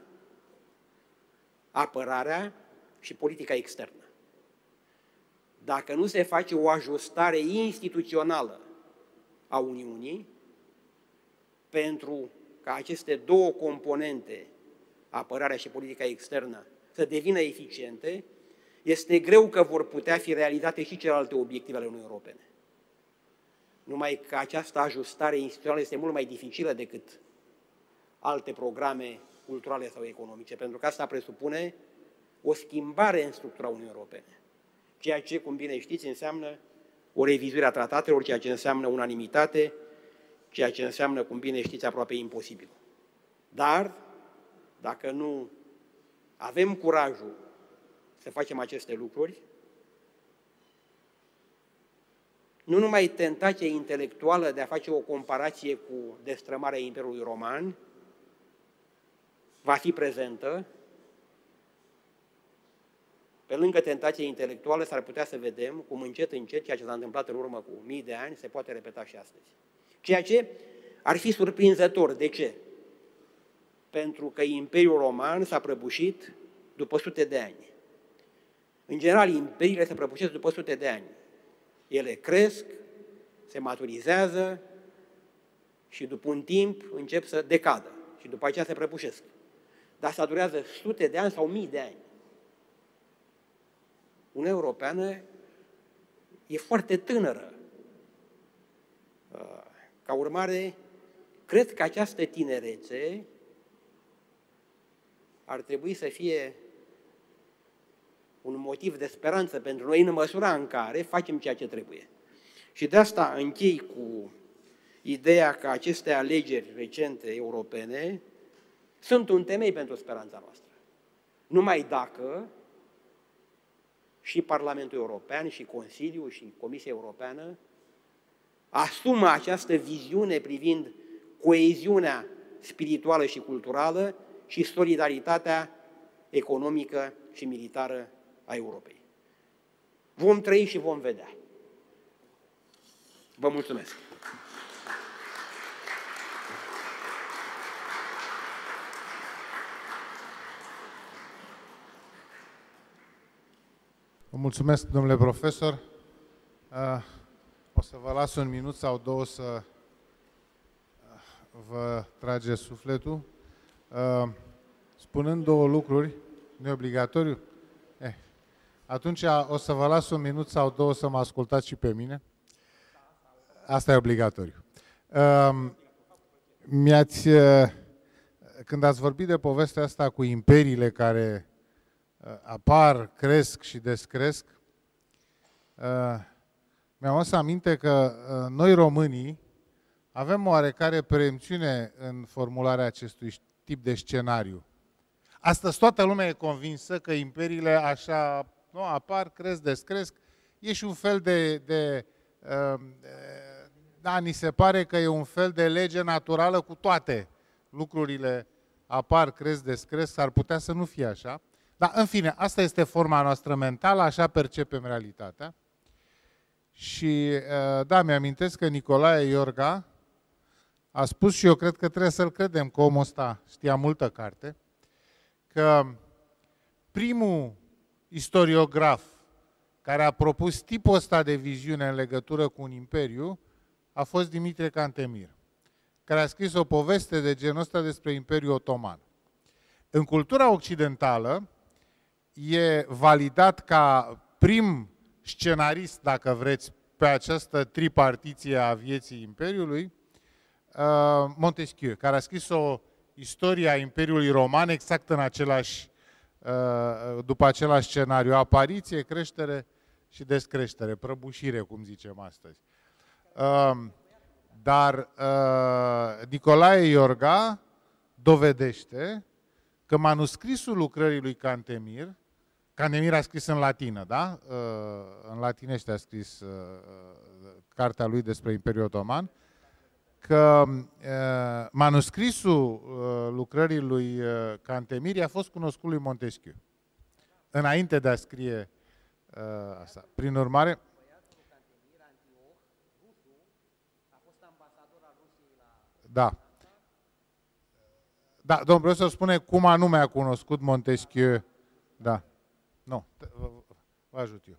apărarea și politica externă. Dacă nu se face o ajustare instituțională a Uniunii, pentru ca aceste două componente, apărarea și politica externă, să devină eficiente, este greu că vor putea fi realizate și celelalte obiective ale Uniunii Europene. Numai că această ajustare instituțională este mult mai dificilă decât alte programe culturale sau economice, pentru că asta presupune o schimbare în structura Uniunii Europene. Ceea ce, cum bine știți, înseamnă o revizuire a tratatelor, ceea ce înseamnă unanimitate, ceea ce înseamnă, cum bine știți, aproape imposibil. Dar, dacă nu avem curajul să facem aceste lucruri, nu numai tentația intelectuală de a face o comparație cu destrămarea Imperiului Roman va fi prezentă, pe lângă tentația intelectuală s-ar putea să vedem cum încet, încet, ceea ce s-a întâmplat în urmă cu mii de ani, se poate repeta și astăzi. Ceea ce ar fi surprinzător. De ce? Pentru că Imperiul Roman s-a prăbușit după sute de ani. În general, imperiile se prăbușesc după sute de ani. Ele cresc, se maturizează și după un timp încep să decadă și după aceea se prăbușesc. Dar asta durează sute de ani sau mii de ani. Uniunea Europeană e foarte tânără. Ca urmare, cred că această tinerețe ar trebui să fie un motiv de speranță pentru noi în măsura în care facem ceea ce trebuie. Și de asta închei cu ideea că aceste alegeri recente europene sunt un temei pentru speranța noastră. Numai dacă și Parlamentul European, și Consiliul, și Comisia Europeană asumă această viziune privind coeziunea spirituală și culturală și solidaritatea economică și militară a Europei. Vom trăi și vom vedea. Vă mulțumesc! Vă mulțumesc, domnule profesor. O să vă las un minut sau două să vă trage sufletul. Spunând două lucruri, nu e obligatoriu? Atunci o să vă las un minut sau două să mă ascultați și pe mine. Asta e obligatoriu. Când ați vorbit de povestea asta cu imperiile care apar, cresc și descresc, mi-am adus aminte că noi românii avem oarecare preemțiune în formularea acestui tip de scenariu. Astăzi toată lumea e convinsă că imperiile așa apar, cresc, descresc. E și un fel da, ni se pare că e un fel de lege naturală cu toate lucrurile apar, cresc, descresc, s-ar putea să nu fie așa. Dar, în fine, asta este forma noastră mentală, așa percepem realitatea. Și, da, mi-amintesc că Nicolae Iorga a spus, și eu cred că trebuie să-l credem, că omul ăsta știa multă carte, că primul istoriograf care a propus tipul ăsta de viziune în legătură cu un imperiu a fost Dimitrie Cantemir, care a scris o poveste de genul ăsta despre Imperiul Otoman. În cultura occidentală e validat ca prim scenarist, dacă vreți, pe această tripartiție a vieții Imperiului, Montesquieu, care a scris o istorie a Imperiului Roman exact în după același scenariu: apariție, creștere și descreștere, prăbușire, cum zicem astăzi. Dar Nicolae Iorga dovedește că manuscrisul lucrării lui Cantemir a scris în latină, da? În latinește a scris cartea lui despre Imperiul Otoman, că manuscrisul lucrării lui Cantemir a fost cunoscut lui Montesquieu, înainte de a scrie asta. Prin urmare, da. Da, domnul profesor spune cum anume a cunoscut Montesquieu. Da. Nu, vă ajut eu.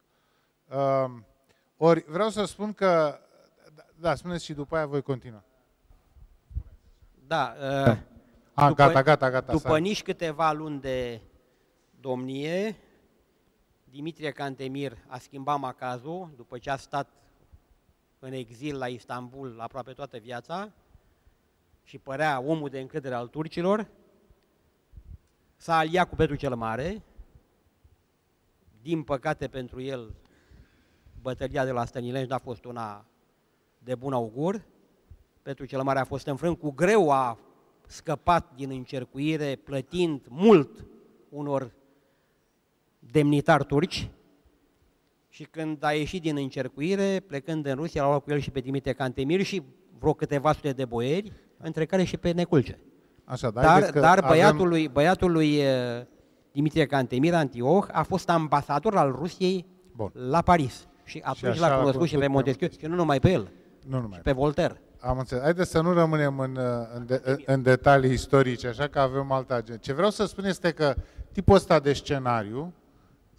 Ori vreau să spun că... Da, spuneți și după aia voi continua. Da. Gata. După nici câteva luni de domnie, Dimitrie Cantemir a schimbat macazul după ce a stat în exil la Istanbul aproape toată viața și părea omul de încredere al turcilor, s-a aliat cu Petru cel Mare. Din păcate pentru el, bătălia de la Stănilești n-a fost una de bun augur. Petru cel Mare a fost înfrânt, cu greu a scăpat din încercuire, plătind mult unor demnitari turci, și când a ieșit din încercuire, plecând în Rusia, l-a luat cu el și pe Dimitrie Cantemir și vreo câteva sute de boieri, între care și pe Neculce. Așa, dar băiatul lui Dimitrie Cantemir, Antioch, a fost ambasador al Rusiei la Paris. Și atunci l-a cunoscut și pe Montesquieu, și nu numai pe el, și pe Voltaire. Am înțeles. Haideți să nu rămânem în detalii istorice, așa că avem altă agendă. Ce vreau să spun este că tipul ăsta de scenariu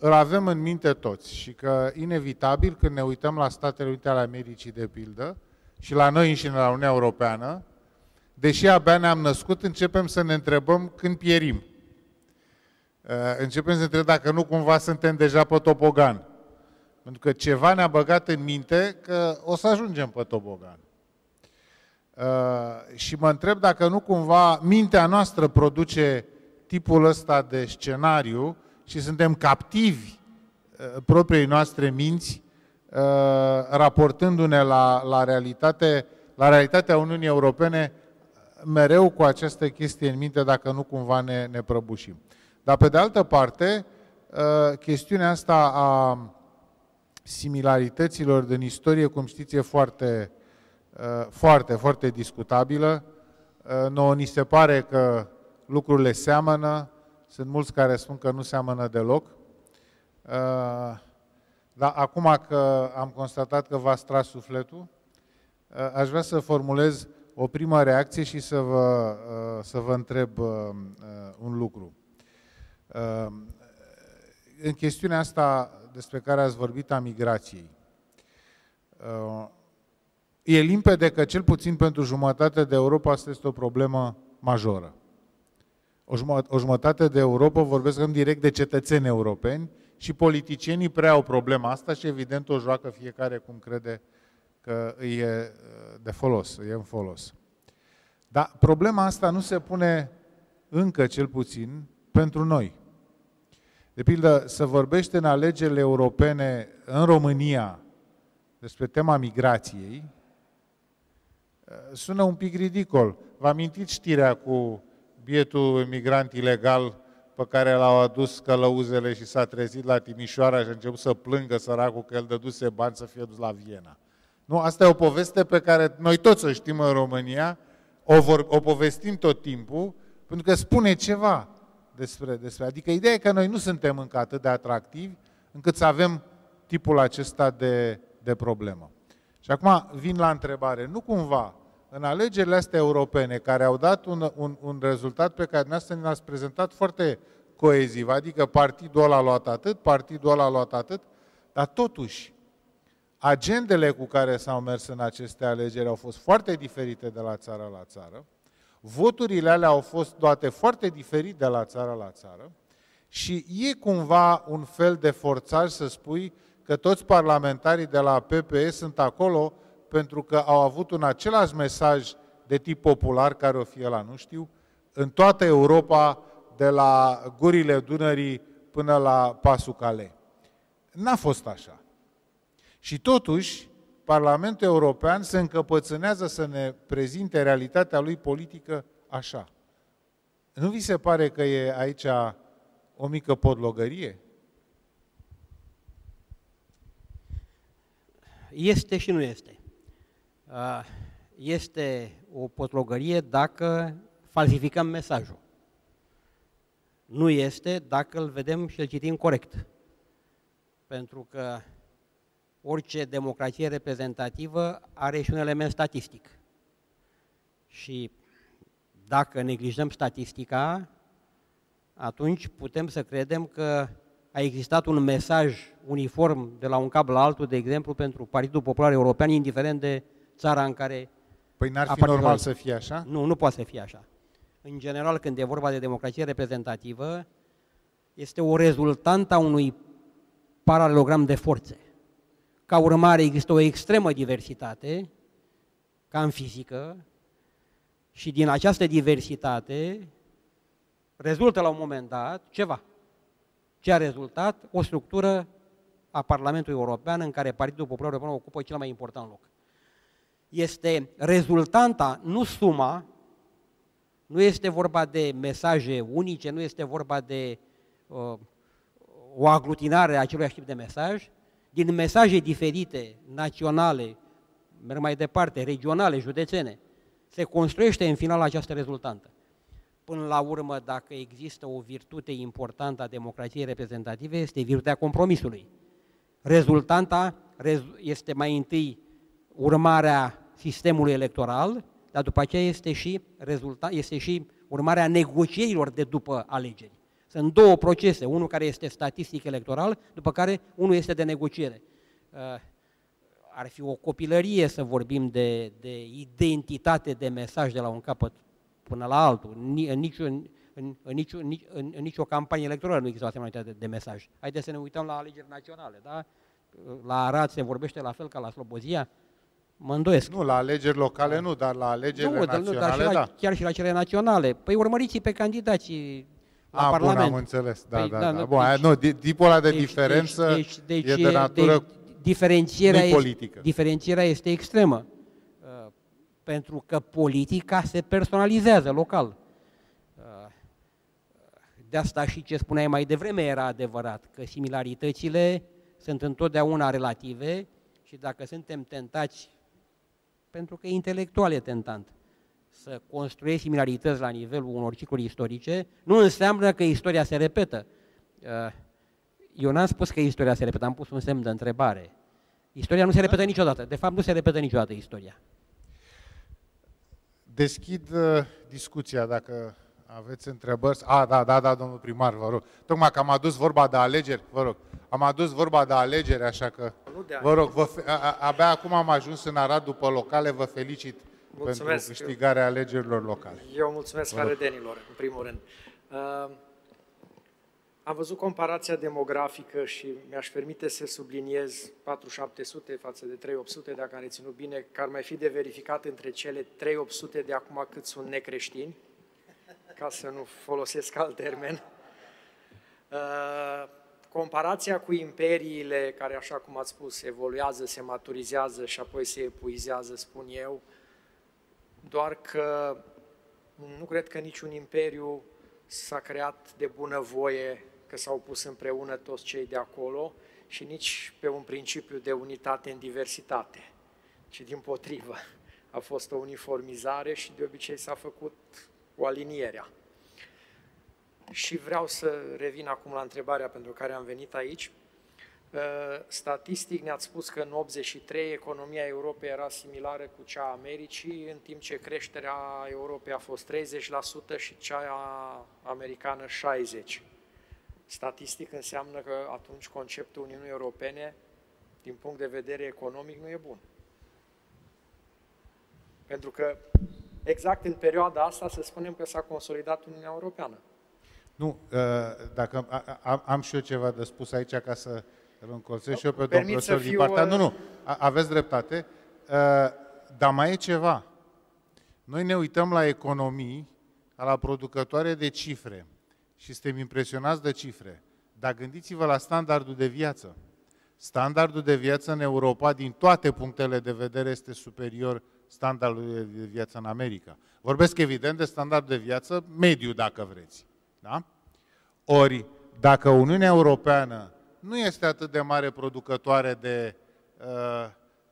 îl avem în minte toți și că, inevitabil, când ne uităm la Statele Unite ale Americii, de pildă, și la noi înșine, la Uniunea Europeană, deși abia ne-am născut, începem să ne întrebăm când pierim. Începem să ne întrebăm dacă nu cumva suntem deja pe tobogan. Pentru că ceva ne-a băgat în minte că o să ajungem pe tobogan. Și mă întreb dacă nu cumva mintea noastră produce tipul ăsta de scenariu și suntem captivi propriei noastre minți, raportându-ne la realitatea Uniunii Europene, mereu cu această chestie în minte, dacă nu cumva ne prăbușim. Dar pe de altă parte, chestiunea asta a similarităților din istorie, cum știți, e foarte discutabilă. Nouă ni se pare că lucrurile seamănă, sunt mulți care spun că nu seamănă deloc. Dar acum că am constatat că v-ați tras sufletul, aș vrea să formulez o primă reacție și să vă întreb un lucru. În chestiunea asta despre care ați vorbit, a migrației, e limpede că cel puțin pentru jumătate de Europa asta este o problemă majoră. O jumătate de Europa, vorbesc în direct de cetățeni europeni, și politicienii preau problema asta și evident o joacă fiecare cum crede că îi e de folos, îi e în folos. Dar problema asta nu se pune încă, cel puțin, pentru noi. De pildă, să vorbește în alegerile europene în România despre tema migrației, sună un pic ridicol. Vă amintiți știrea cu bietul imigrant ilegal pe care l-au adus călăuzele și s-a trezit la Timișoara și a început să plângă săracul că el dăduse bani să fie dus la Viena? Nu? Asta e o poveste pe care noi toți o știm în România, o povestim tot timpul, pentru că spune ceva despre. Adică ideea e că noi nu suntem încă atât de atractivi încât să avem tipul acesta de problemă. Și acum vin la întrebare. Nu cumva, în alegerile astea europene, care au dat un rezultat pe care dumneavoastră ne l-ați prezentat foarte coeziv, adică partidul ăla a luat atât, partidul ăla a luat atât, dar totuși, agendele cu care s-au mers în aceste alegeri au fost foarte diferite de la țară la țară, voturile alea au fost luate foarte diferit de la țară la țară și e cumva un fel de forțaj să spui că toți parlamentarii de la PPE sunt acolo pentru că au avut un același mesaj de tip popular, care o fie ăla, nu știu, în toată Europa, de la gurile Dunării până la Pasul Calais. N-a fost așa. Și totuși, Parlamentul European se încăpățânează să ne prezinte realitatea lui politică așa. Nu vi se pare că e aici o mică podlogărie? Este și nu este. Este o podlogărie dacă falsificăm mesajul. Nu este dacă îl vedem și îl citim corect. Pentru că orice democrație reprezentativă are și un element statistic. Și dacă neglijăm statistica, atunci putem să credem că a existat un mesaj uniform de la un cap la altul, de exemplu, pentru Partidul Popular European, indiferent de țara în care... Păi n-ar fi normal să fie așa? Nu, nu poate să fie așa. În general, când e vorba de democrație reprezentativă, este o rezultantă a unui paralelogram de forțe. Ca urmare există o extremă diversitate, ca în fizică, și din această diversitate rezultă la un moment dat ceva. Ce a rezultat? O structură a Parlamentului European în care Partidul Popular European ocupă cel mai important loc. Este rezultanta, nu suma, nu este vorba de mesaje unice, nu este vorba de o aglutinare a aceluiași tip de mesaj, din mesaje diferite, naționale, merg mai departe, regionale, județene, se construiește în final această rezultantă. Până la urmă, dacă există o virtute importantă a democrației reprezentative, este virtutea compromisului. Rezultanta este mai întâi urmarea sistemului electoral, dar după aceea este și urmarea negocierilor de după alegeri. Sunt două procese, unul care este statistic electoral, după care unul este de negociere. Ar fi o copilărie să vorbim de identitate de mesaj de la un capăt până la altul. În nicio campanie electorală nu există o asemenea de mesaj. Haideți să ne uităm la alegeri naționale, da? La Arad se vorbește la fel ca la Slobozia? Mă îndoiesc. Nu, la alegeri locale nu, dar la alegerile naționale, da. Chiar și la cele naționale. Păi urmăriți pe candidații la Parlament. Bun, am înțeles. Da. Bun, tipul ăla de diferență e de natură politică. Diferențierea este extremă. Pentru că politica se personalizează local. De asta și ce spuneai mai devreme era adevărat, că similaritățile sunt întotdeauna relative și dacă suntem tentați, pentru că intelectual e tentant, să construiești similarități la nivelul unor cicluri istorice, nu înseamnă că istoria se repetă. Eu n-am spus că istoria se repetă, am pus un semn de întrebare. Istoria nu se repetă niciodată. De fapt, nu se repetă niciodată istoria. Deschid discuția, dacă aveți întrebări. Da, domnul primar, vă rog. Tocmai că am adus vorba de alegeri, vă rog. Am adus vorba de alegeri, așa că, vă rog, abia acum am ajuns în Arad după locale, vă felicit pentru câștigarea alegerilor locale. Eu mulțumesc arădenilor, în primul rând. Am văzut comparația demografică și mi-aș permite să subliniez 4700 față de 3800, dacă am reținut bine, că ar mai fi de verificat între cele 3800 de acum cât sunt necreștini, ca să nu folosesc alt termen. Comparația cu imperiile care, așa cum ați spus, evoluează, se maturizează și apoi se epuizează, spun eu, doar că nu cred că niciun imperiu s-a creat de bunăvoie, că s-au pus împreună toți cei de acolo și nici pe un principiu de unitate în diversitate, ci dimpotrivă. A fost o uniformizare și de obicei s-a făcut o aliniere. Și vreau să revin acum la întrebarea pentru care am venit aici. Statistic ne-ați spus că în 83 economia Europei era similară cu cea a Americii, în timp ce creșterea Europei a fost 30% și cea americană 60%. Statistic înseamnă că atunci conceptul Uniunii Europene, din punct de vedere economic, nu e bun. Pentru că exact în perioada asta să spunem că s-a consolidat Uniunea Europeană. Nu, dacă am și eu ceva de spus aici ca să îl încolțesc și eu pe domnul profesor din partea. Nu, aveți dreptate, dar mai e ceva. Noi ne uităm la economii, la producătoare de cifre și suntem impresionați de cifre. Dar gândiți-vă la standardul de viață. Standardul de viață în Europa, din toate punctele de vedere, este superior standardului de viață în America. Vorbesc evident de standardul de viață mediu, dacă vreți. Da? Ori, dacă Uniunea Europeană nu este atât de mare producătoare de,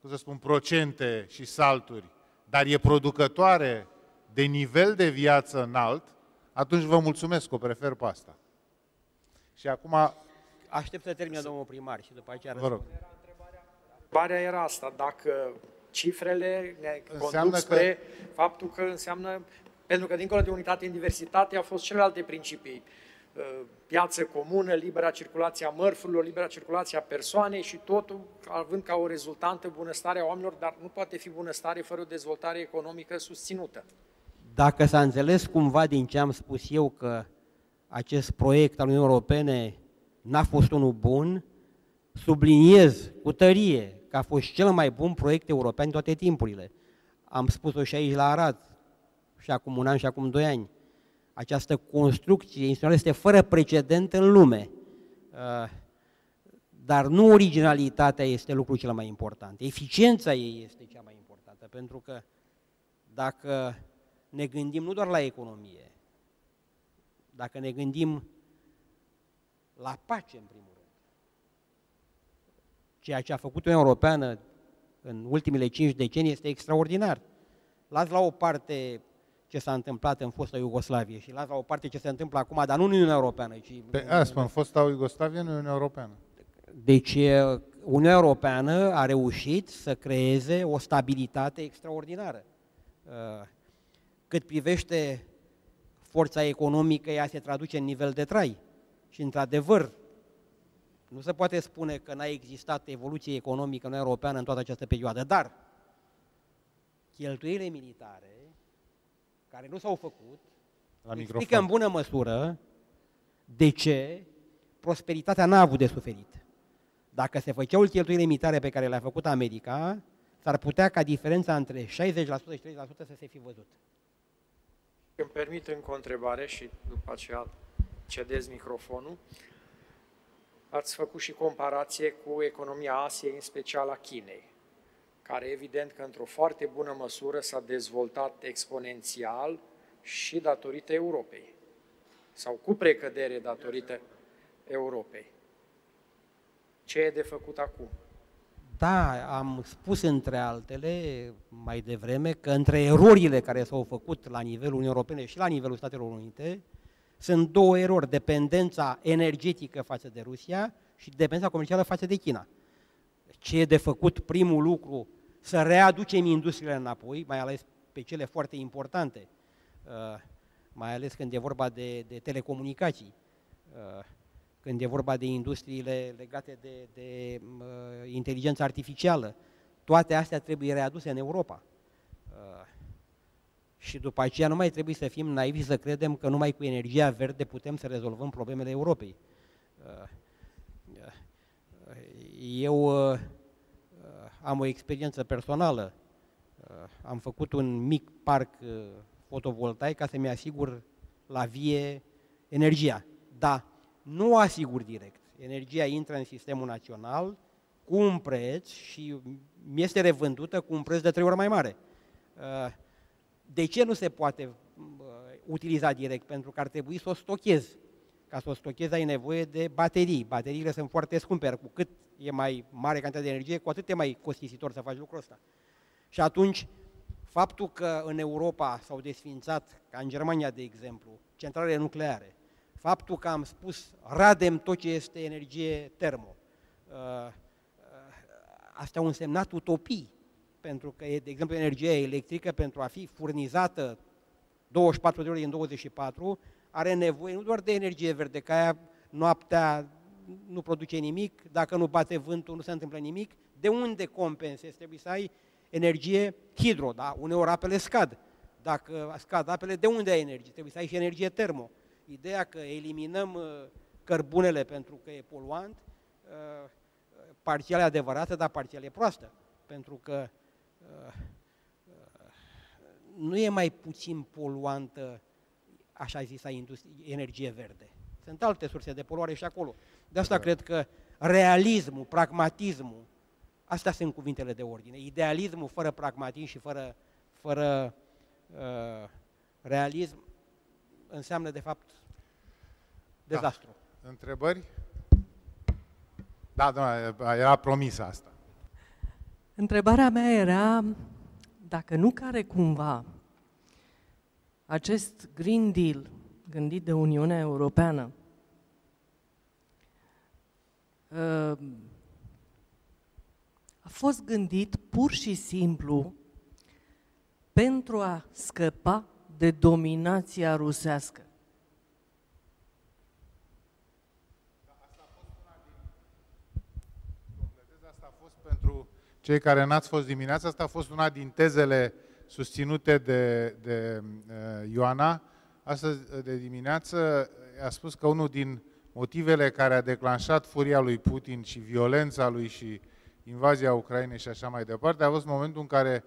cum să spun, procente și salturi, dar e producătoare de nivel de viață înalt, atunci vă mulțumesc, o prefer pe asta. Și acum... Aștept să termine domnul primar și după aceea vă rog. Întrebarea era asta, dacă cifrele ne conduc spre faptul că înseamnă, pentru că dincolo de unitate în diversitate au fost celelalte principii, piață comună, libera circulație a mărfurilor, libera circulație a persoanei și totul având ca o rezultantă bunăstarea oamenilor, dar nu poate fi bunăstare fără o dezvoltare economică susținută. Dacă s-a înțeles cumva din ce am spus eu că acest proiect al Uniunii Europene n-a fost unul bun, subliniez cu tărie că a fost cel mai bun proiect european în toate timpurile. Am spus-o și aici la Arad, și acum un an și acum 2 ani. Această construcție instituțională este fără precedent în lume. Dar nu originalitatea este lucrul cel mai important. Eficiența ei este cea mai importantă, pentru că dacă ne gândim nu doar la economie, dacă ne gândim la pace, în primul rând, ceea ce a făcut Uniunea Europeană în ultimele 5 decenii este extraordinar. Las la o parte ce s-a întâmplat în fosta Iugoslavie și las la o parte ce se întâmplă acum, dar nu în Uniunea Europeană, ci... Spun, fosta Iugoslavie în Uniunea Europeană. Deci Uniunea Europeană a reușit să creeze o stabilitate extraordinară. Cât privește forța economică, ea se traduce în nivel de trai. Și într-adevăr, nu se poate spune că n-a existat evoluție economică în Uniunea Europeană în toată această perioadă, dar cheltuielile militare care nu s-au făcut explică în bună măsură de ce prosperitatea n-a avut de suferit. Dacă se făceau cheltuielile militare pe care le-a făcut America, s-ar putea ca diferența între 60% și 30% să se fi văzut. Îmi permit încă o întrebare și după aceea cedez microfonul. Ați făcut și comparație cu economia Asiei, în special a Chinei, care evident că într-o foarte bună măsură s-a dezvoltat exponențial și datorită Europei, sau cu precădere datorită Europei. Ce e de făcut acum? Da, am spus între altele mai devreme că între erorile care s-au făcut la nivelul Uniunii Europene și la nivelul Statelor Unite sunt 2 erori: dependența energetică față de Rusia și dependența comercială față de China. Ce e de făcut? Primul lucru, să readucem industriile înapoi, mai ales pe cele foarte importante, mai ales când e vorba de telecomunicații, când e vorba de industriile legate de inteligență artificială. Toate astea trebuie readuse în Europa. Și după aceea nu mai trebuie să fim naivi să credem că numai cu energia verde putem să rezolvăm problemele Europei. Eu am o experiență personală. Am făcut un mic parc fotovoltaic ca să-mi asigur la vie energia. Da, nu o asigur direct. Energia intră în sistemul național cu un preț și mi este revândută cu un preț de 3 ori mai mare. De ce nu se poate utiliza direct? Pentru că ar trebui să o stochezi. Ca să o stochezi ai nevoie de baterii. Bateriile sunt foarte scumpe, cu cât e mai mare cantitate de energie, cu atât e mai costisitor să faci lucrul ăsta. Și atunci, faptul că în Europa s-au desființat, ca în Germania de exemplu, centralele nucleare, faptul că am spus radem tot ce este energie termo, astea au însemnat utopii, pentru că, de exemplu, energia electrică, pentru a fi furnizată 24 de ore din 24, are nevoie nu doar de energie verde, că aia noaptea nu produce nimic, dacă nu bate vântul nu se întâmplă nimic. De unde compensezi? Trebuie să ai energie hidro, da? Uneori apele scad. Dacă scad apele, de unde ai energie? Trebuie să ai și energie termo. Ideea că eliminăm cărbunele pentru că e poluant, parțial e adevărată, dar parțial e proastă. Pentru că nu e mai puțin poluantă, așa zisa, energie verde. Sunt alte surse de poluare și acolo. De asta cred că realismul, pragmatismul, astea sunt cuvintele de ordine. Idealismul fără pragmatism și fără realism înseamnă, de fapt, dezastru. Da. Întrebări? Da, era promisă asta. Întrebarea mea era dacă nu care cumva acest Green Deal gândit de Uniunea Europeană a fost gândit pur și simplu pentru a scăpa de dominația rusească. Asta a fost pentru cei care n-ați fost dimineața, asta a fost una din tezele susținute de Ioana. Astăzi de dimineață a spus că unul din motivele care a declanșat furia lui Putin și violența lui și invazia Ucrainei și așa mai departe, a fost momentul în care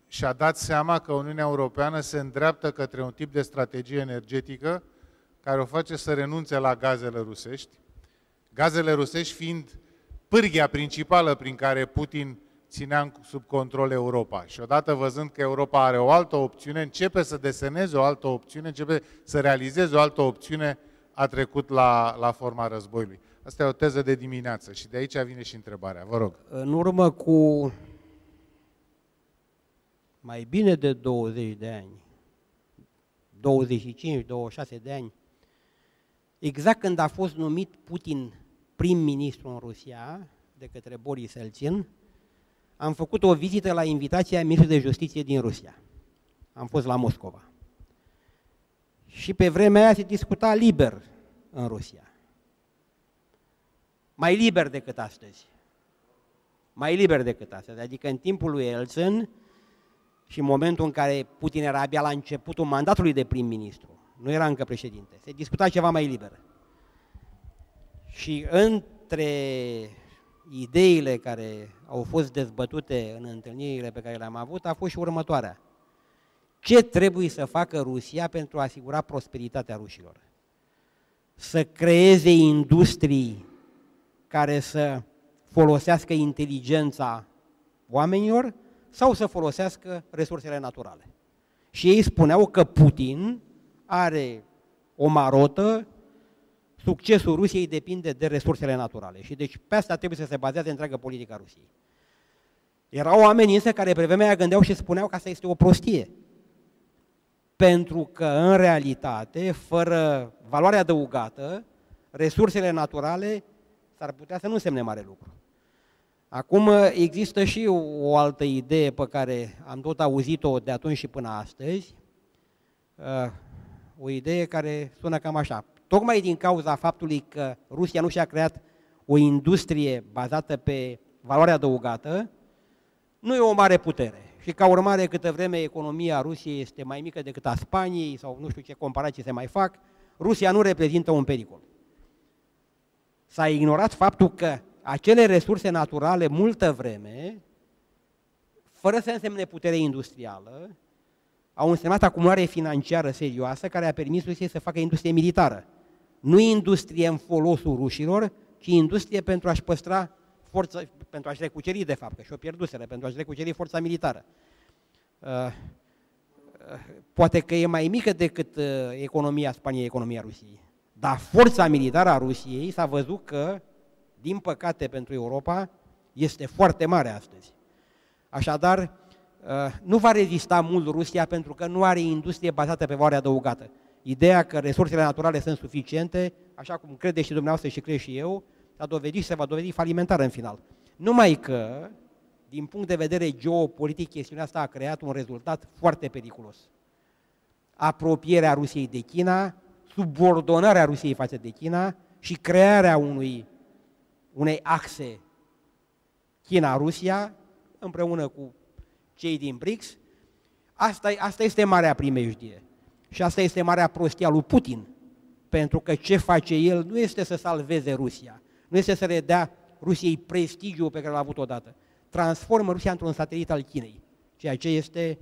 și-a dat seama că Uniunea Europeană se îndreaptă către un tip de strategie energetică care o face să renunțe la gazele rusești, gazele rusești fiind pârghia principală prin care Putin ținea sub control Europa. Și odată văzând că Europa are o altă opțiune, începe să deseneze o altă opțiune, începe să realizeze o altă opțiune, a trecut la forma războiului. Asta e o teză de dimineață și de aici vine și întrebarea. Vă rog. În urmă cu mai bine de 20 de ani, 25-26 de ani, exact când a fost numit Putin prim-ministru în Rusia, de către Boris Elțin, am făcut o vizită la invitația ministrului de justiție din Rusia. Am fost la Moscova. Și pe vremea aia se discuta liber în Rusia. Mai liber decât astăzi. Mai liber decât astăzi. Adică în timpul lui Elțin și în momentul în care Putin era abia la începutul mandatului de prim-ministru, nu era încă președinte, se discuta ceva mai liber. Și între ideile care au fost dezbătute în întâlnirile pe care le-am avut a fost și următoarea. Ce trebuie să facă Rusia pentru a asigura prosperitatea rușilor? Să creeze industrii care să folosească inteligența oamenilor sau să folosească resursele naturale. Și ei spuneau că Putin are o marotă, succesul Rusiei depinde de resursele naturale și deci pe asta trebuie să se bazeze întreaga politica Rusiei. Erau oameni însă care pe vremea aia gândeau și spuneau că asta este o prostie. Pentru că în realitate, fără valoare adăugată, resursele naturale s-ar putea să nu însemne mare lucru. Acum există și o altă idee pe care am tot auzit-o de atunci și până astăzi, o idee care sună cam așa. Tocmai din cauza faptului că Rusia nu și-a creat o industrie bazată pe valoare adăugată, nu e o mare putere. Și ca urmare, câtă vreme economia Rusiei este mai mică decât a Spaniei, sau nu știu ce comparații se mai fac, Rusia nu reprezintă un pericol. S-a ignorat faptul că acele resurse naturale, multă vreme, fără să însemne putere industrială, au însemnat acumulare financiară serioasă care a permis Rusiei să facă industrie militară. Nu industrie în folosul rușilor, ci industrie pentru a-și păstra forța, pentru a-și recuceri, de fapt, că și-o pierduseră, pentru a-și recuceri forța militară. Poate că e mai mică decât economia Spaniei, economia Rusiei. Dar forța militară a Rusiei s-a văzut că, din păcate pentru Europa, este foarte mare astăzi. Așadar, nu va rezista mult Rusia pentru că nu are industrie bazată pe valoare adăugată. Ideea că resursele naturale sunt suficiente, așa cum credeți și dumneavoastră și cred și eu, s-a dovedit și se va dovedi falimentară în final. Numai că, din punct de vedere geopolitic, chestiunea asta a creat un rezultat foarte periculos. Apropierea Rusiei de China, subordonarea Rusiei față de China și crearea unei axe China-Rusia, împreună cu cei din BRICS. Asta este marea primejdie. Și asta este marea prostie a lui Putin. Pentru că ce face el nu este să salveze Rusia, nu este să le dea Rusiei prestigiul pe care l-a avut odată. Transformă Rusia într-un satelit al Chinei, ceea ce este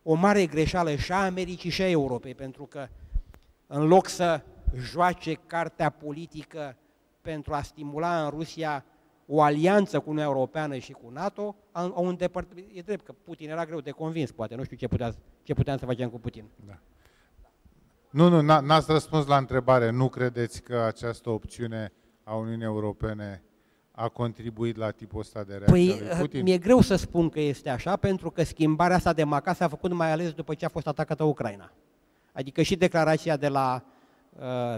o mare greșeală și a Americii și a Europei, pentru că în loc să joace cartea politică pentru a stimula în Rusia o alianță cu Uniunea Europeană și cu NATO, au îndepărtat. E drept că Putin era greu de convins, poate, nu știu ce puteam să facem cu Putin. Da. Nu, n-ați răspuns la întrebare. Nu credeți că această opțiune a Uniunii Europene a contribuit la tipul ăsta de reacție lui Putin? Mi-e greu să spun că este așa, pentru că schimbarea asta de maca s-a făcut mai ales după ce a fost atacată Ucraina. Adică și declarația de la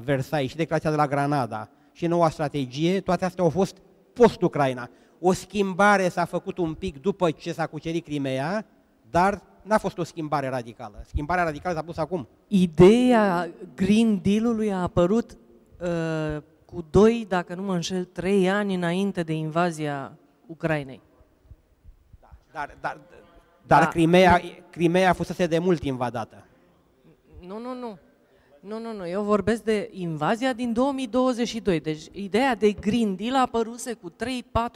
Versailles, și declarația de la Granada, și noua strategie, toate astea au fost post-Ucraina. O schimbare s-a făcut un pic după ce s-a cucerit Crimea, dar n-a fost o schimbare radicală. Schimbarea radicală s-a pus acum. Ideea Green Deal-ului a apărut cu 2, dacă nu mă înșel, 3 ani înainte de invazia Ucrainei. Dar Crimea a fusese de mult invadată. Nu. Nu, eu vorbesc de invazia din 2022. Deci ideea de Green Deal a apăruse cu 3-4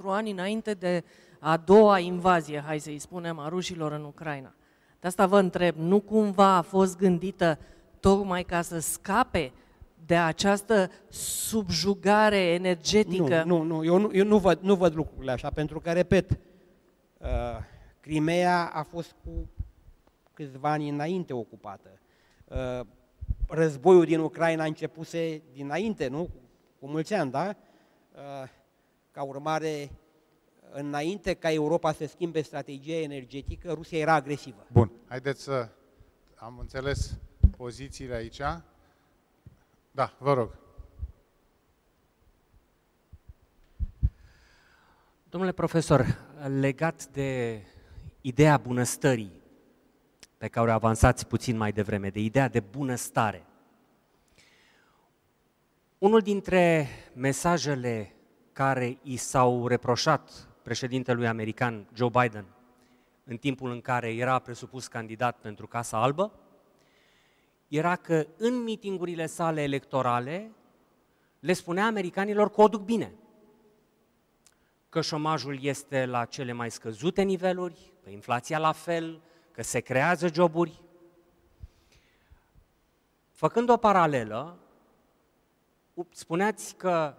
ani înainte de a doua invazie, hai să-i spunem, a rușilor în Ucraina. De asta vă întreb, nu cumva a fost gândită tocmai ca să scape de această subjugare energetică? Nu, eu nu văd lucrurile așa, pentru că, repet, Crimeea a fost cu câțiva ani înainte ocupată. Războiul din Ucraina începuse dinainte, nu? Cu mulți ani, da? Ca urmare, înainte ca Europa să schimbe strategia energetică, Rusia era agresivă. Bun, haideți să... Am înțeles pozițiile aici. Da, vă rog. Domnule profesor, legat de ideea bunăstării pe care o avansați puțin mai devreme, de ideea de bunăstare, unul dintre mesajele care i s-au reproșat președintelui american Joe Biden în timpul în care era presupus candidat pentru Casa Albă, era că în mitingurile sale electorale le spunea americanilor că o duc bine, că șomajul este la cele mai scăzute niveluri, că inflația la fel, că se creează joburi. Făcând o paralelă, spuneați că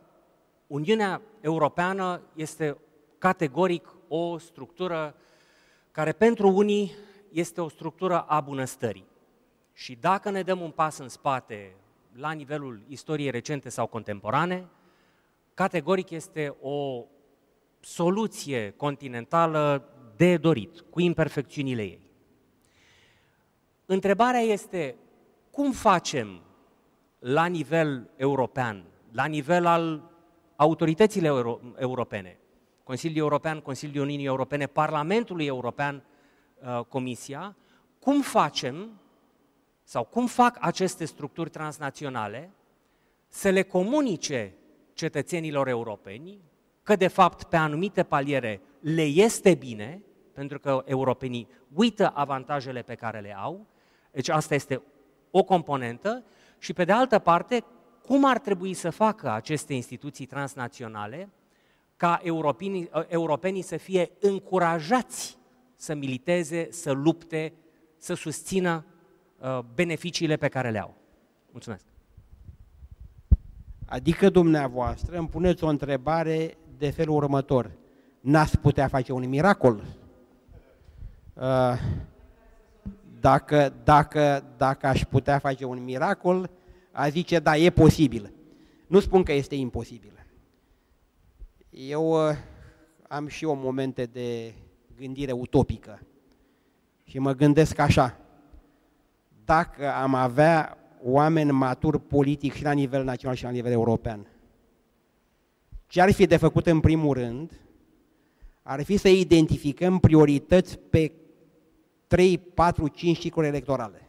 Uniunea Europeană este categoric o structură care pentru unii este o structură a bunăstării. Și dacă ne dăm un pas în spate la nivelul istoriei recente sau contemporane, categoric este o soluție continentală de dorit, cu imperfecțiunile ei. Întrebarea este, cum facem la nivel european, la nivel al autorităților europene, Consiliul European, Consiliul Uniunii Europene, Parlamentului European, Comisia, cum facem sau cum fac aceste structuri transnaționale să le comunice cetățenilor europeni că de fapt pe anumite paliere le este bine, pentru că europenii uită avantajele pe care le au, deci asta este o componentă, și pe de altă parte, cum ar trebui să facă aceste instituții transnaționale ca europenii să fie încurajați să militeze, să lupte, să susțină beneficiile pe care le au. Mulțumesc! Adică dumneavoastră îmi puneți o întrebare de felul următor. N-ați putea face un miracol? Dacă aș putea face un miracol, a zice, da, e posibil. Nu spun că este imposibil. Eu am și eu momente de gândire utopică și mă gândesc așa. Dacă am avea oameni maturi politic și la nivel național și la nivel european, ce ar fi de făcut în primul rând? Ar fi să identificăm priorități pe 3, 4, 5 cicluri electorale,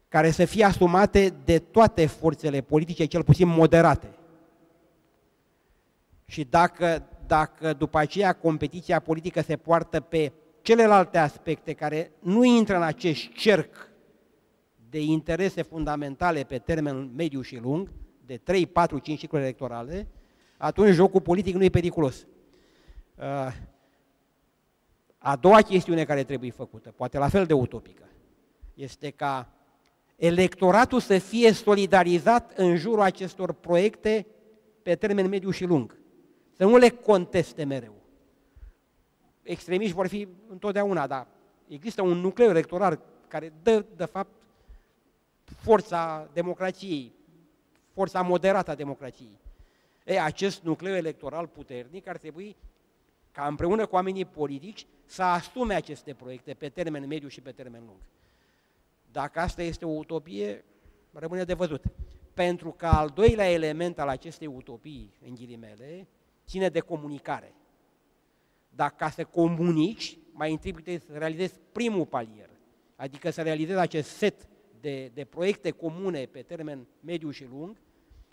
care să fie asumate de toate forțele politice, cel puțin moderate. Și dacă după aceea competiția politică se poartă pe celelalte aspecte care nu intră în acest cerc de interese fundamentale pe termen mediu și lung, de 3, 4, 5 cicluri electorale, atunci jocul politic nu e periculos. A doua chestiune care trebuie făcută, poate la fel de utopică, este ca electoratul să fie solidarizat în jurul acestor proiecte pe termen mediu și lung. Să nu le conteste mereu. Extremiști vor fi întotdeauna, dar există un nucleu electoral care dă, de fapt, forța democrației, forța moderată a democrației. Acest nucleu electoral puternic ar trebui ca împreună cu oamenii politici să asume aceste proiecte pe termen mediu și pe termen lung. Dacă asta este o utopie, rămâne de văzut. Pentru că al doilea element al acestei utopii, în ghilimele, ține de comunicare. Dacă ca să comunici, mai întâi trebuie să realizezi primul palier, adică să realizezi acest set de proiecte comune pe termen mediu și lung.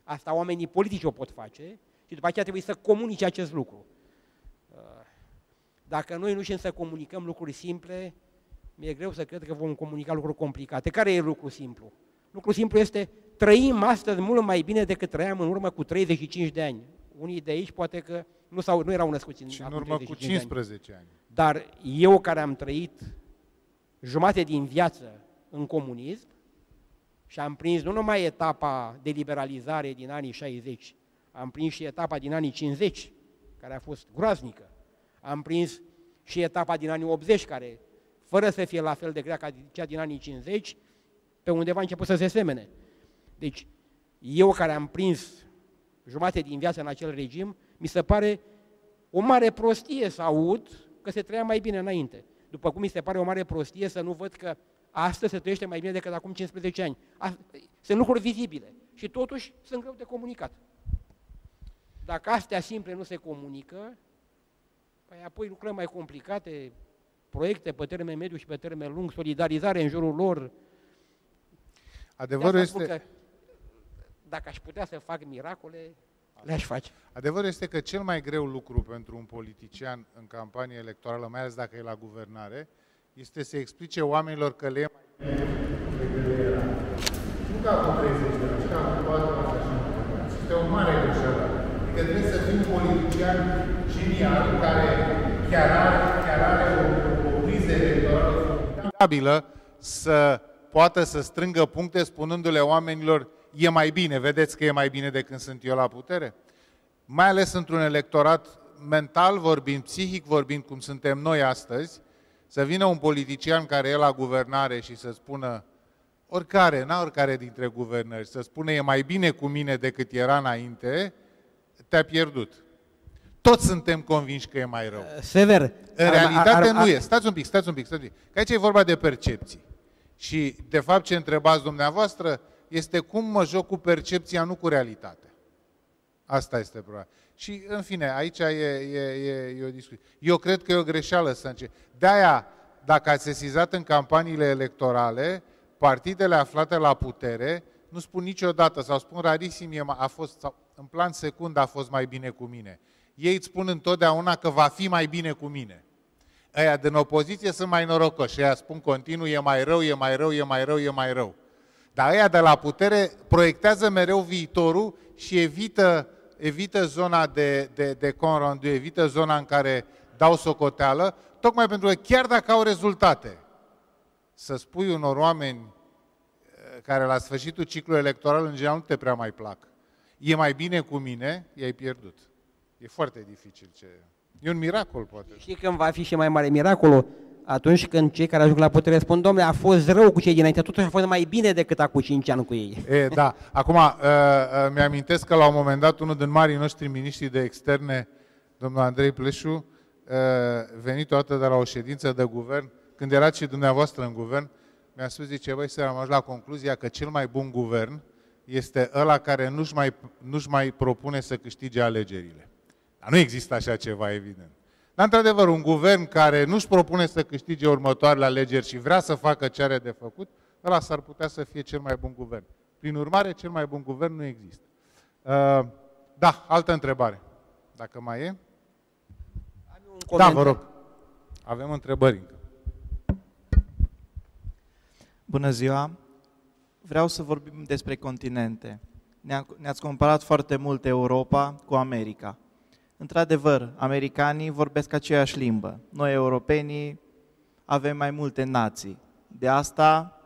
Asta oamenii politici o pot face și după aceea trebuie să comunice acest lucru. Dacă noi nu știm să comunicăm lucruri simple, mi-e greu să cred că vom comunica lucruri complicate. Care e lucru simplu? Lucrul simplu este, trăim astăzi mult mai bine decât trăiam în urmă cu 35 de ani. Unii de aici poate că nu erau născuți Și în urmă cu 15 ani. Dar eu care am trăit jumate din viață în comunism și am prins nu numai etapa de liberalizare din anii 60, am prins și etapa din anii 50, care a fost groaznică. Am prins și etapa din anii 80, care, fără să fie la fel de grea ca cea din anii 50, pe undeva a început să se semene. Deci, eu care am prins jumate din viață în acel regim, mi se pare o mare prostie să aud că se trăia mai bine înainte. După cum mi se pare o mare prostie să nu văd că astăzi se trăiește mai bine decât acum 15 ani. Sunt lucruri vizibile și totuși sunt greu de comunicat. Dacă astea simple nu se comunică, păi apoi lucruri mai complicate, proiecte pe termen mediu și pe termen lung, solidarizare în jurul lor. Adevărul este că dacă aș putea să fac miracole, le-aș face. Adevărul este că cel mai greu lucru pentru un politician în campanie electorală, mai ales dacă e la guvernare, este să explice oamenilor că le e mai bine decât le era. Nu ca cu 30 de ani, ci ca cu 4 ani și așa mai departe. Este o mare greșeală. Adică trebuie să fii un politician genial care chiar are o priză electorală formidabilă să poată să strângă puncte spunându-le oamenilor e mai bine, vedeți că e mai bine de când sunt eu la putere? Mai ales într-un electorat mental vorbind, psihic vorbind, cum suntem noi astăzi, să vină un politician care e la guvernare și să spună oricare dintre guvernări, să spună e mai bine cu mine decât era înainte, te-a pierdut. Toți suntem convinși că e mai rău. Sever. În realitate nu e. Stați un pic. Că aici e vorba de percepții. Și, de fapt, ce întrebați dumneavoastră este cum mă joc cu percepția, nu cu realitatea. Asta este problema. Și, în fine, aici e o discuție. Eu cred că e o greșeală să începe. De-aia, dacă ați sesizat în campaniile electorale, partidele aflate la putere nu spun niciodată, sau spun rarisim, sau în plan secund a fost mai bine cu mine. Ei îți spun întotdeauna că va fi mai bine cu mine. Aia din opoziție sunt mai norocoși. Aia spun continuu, e mai rău, e mai rău, e mai rău, e mai rău. Dar aia de la putere proiectează mereu viitorul și evită zona de conrandu, evită zona în care dau socoteală, tocmai pentru că chiar dacă au rezultate, să spui unor oameni care la sfârșitul ciclului electoral în general nu te prea mai plac, e mai bine cu mine, i-ai pierdut. E foarte dificil. E un miracol, poate. Știi când va fi și mai mare miracolul? Atunci când cei care ajung la putere spun, domnule, a fost rău cu cei dinainte, totuși a fost mai bine decât acum 5 ani cu ei. Da. Acum, mi-amintesc că la un moment dat unul din marii noștri miniștri de externe, domnul Andrei Pleșu, venit o dată de la o ședință de guvern, când erați și dumneavoastră în guvern, mi-a spus, zice, băi, să am ajuns la concluzia că cel mai bun guvern este ăla care nu-și mai propune să câștige alegerile. Dar nu există așa ceva, evident. Dar, într-adevăr, un guvern care nu-și propune să câștige următoarele alegeri și vrea să facă ce are de făcut, ăla s-ar putea să fie cel mai bun guvern. Prin urmare, cel mai bun guvern nu există. Da, altă întrebare. Dacă mai e? Da, vă rog. Avem întrebări încă. Bună ziua! Vreau să vorbim despre continente. Ne-ați comparat foarte mult Europa cu America. Într-adevăr, americanii vorbesc aceeași limbă. Noi, europenii, avem mai multe nații. De asta,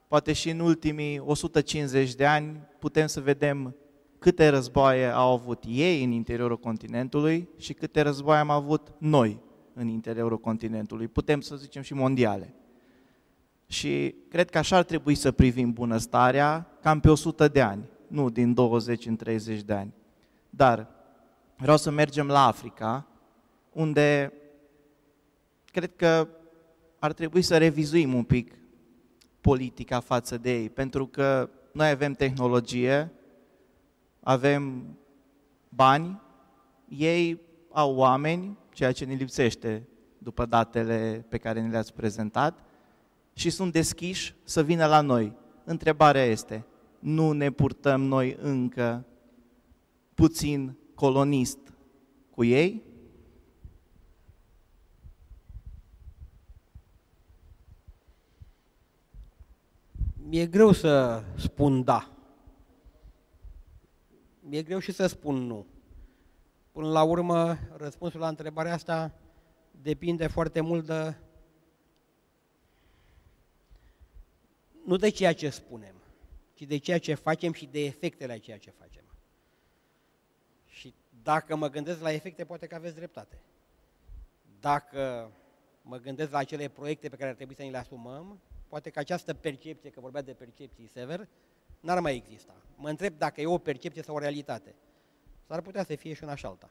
poate și în ultimii 150 de ani, putem să vedem câte războaie au avut ei în interiorul continentului și câte războaie am avut noi în interiorul continentului. Putem să zicem și mondiale. Și cred că așa ar trebui să privim bunăstarea, cam pe 100 de ani, nu din 20 în 30 de ani. Dar vreau să mergem la Africa, unde cred că ar trebui să revizuim un pic politica față de ei, pentru că noi avem tehnologie, avem bani, ei au oameni, ceea ce ne lipsește după datele pe care ne le-ați prezentat, și sunt deschiși să vină la noi. Întrebarea este, nu ne purtăm noi încă puțin colonist cu ei? Mi-e greu să spun da. Mi-e greu și să spun nu. Până la urmă, răspunsul la întrebarea asta depinde foarte mult nu de ceea ce spunem, ci de ceea ce facem și de efectele a ceea ce facem. Și dacă mă gândesc la efecte, poate că aveți dreptate. Dacă mă gândesc la acele proiecte pe care ar trebui să ni le asumăm, poate că această percepție, că vorbea de percepții sever, n-ar mai exista. Mă întreb dacă e o percepție sau o realitate. S-ar putea să fie și una și alta.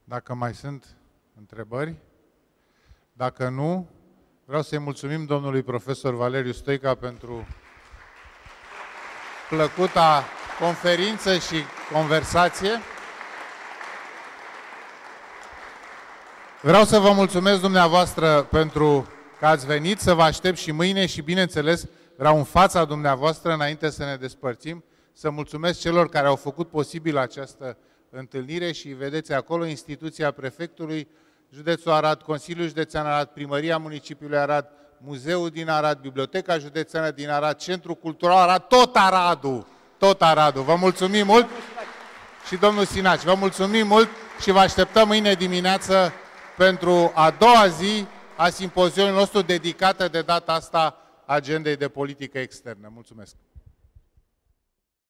Dacă mai sunt întrebări, dacă nu, vreau să-i mulțumim domnului profesor Valeriu Stoica pentru plăcuta conferință și conversație. Vreau să vă mulțumesc dumneavoastră pentru că ați venit, să vă aștept și mâine și, bineînțeles, vreau în fața dumneavoastră, înainte să ne despărțim, să mulțumesc celor care au făcut posibil această întâlnire și vedeți acolo instituția prefectului, Județul Arad, Consiliul Județean Arad, Primăria Municipiului Arad, Muzeul din Arad, Biblioteca Județeană din Arad, Centrul Cultural Arad, tot Aradul, tot Aradul. Vă mulțumim mult și domnul Sinaci, vă mulțumim mult și vă așteptăm mâine dimineață pentru a doua zi a simpozionului nostru dedicată de data asta agendei de politică externă. Mulțumesc!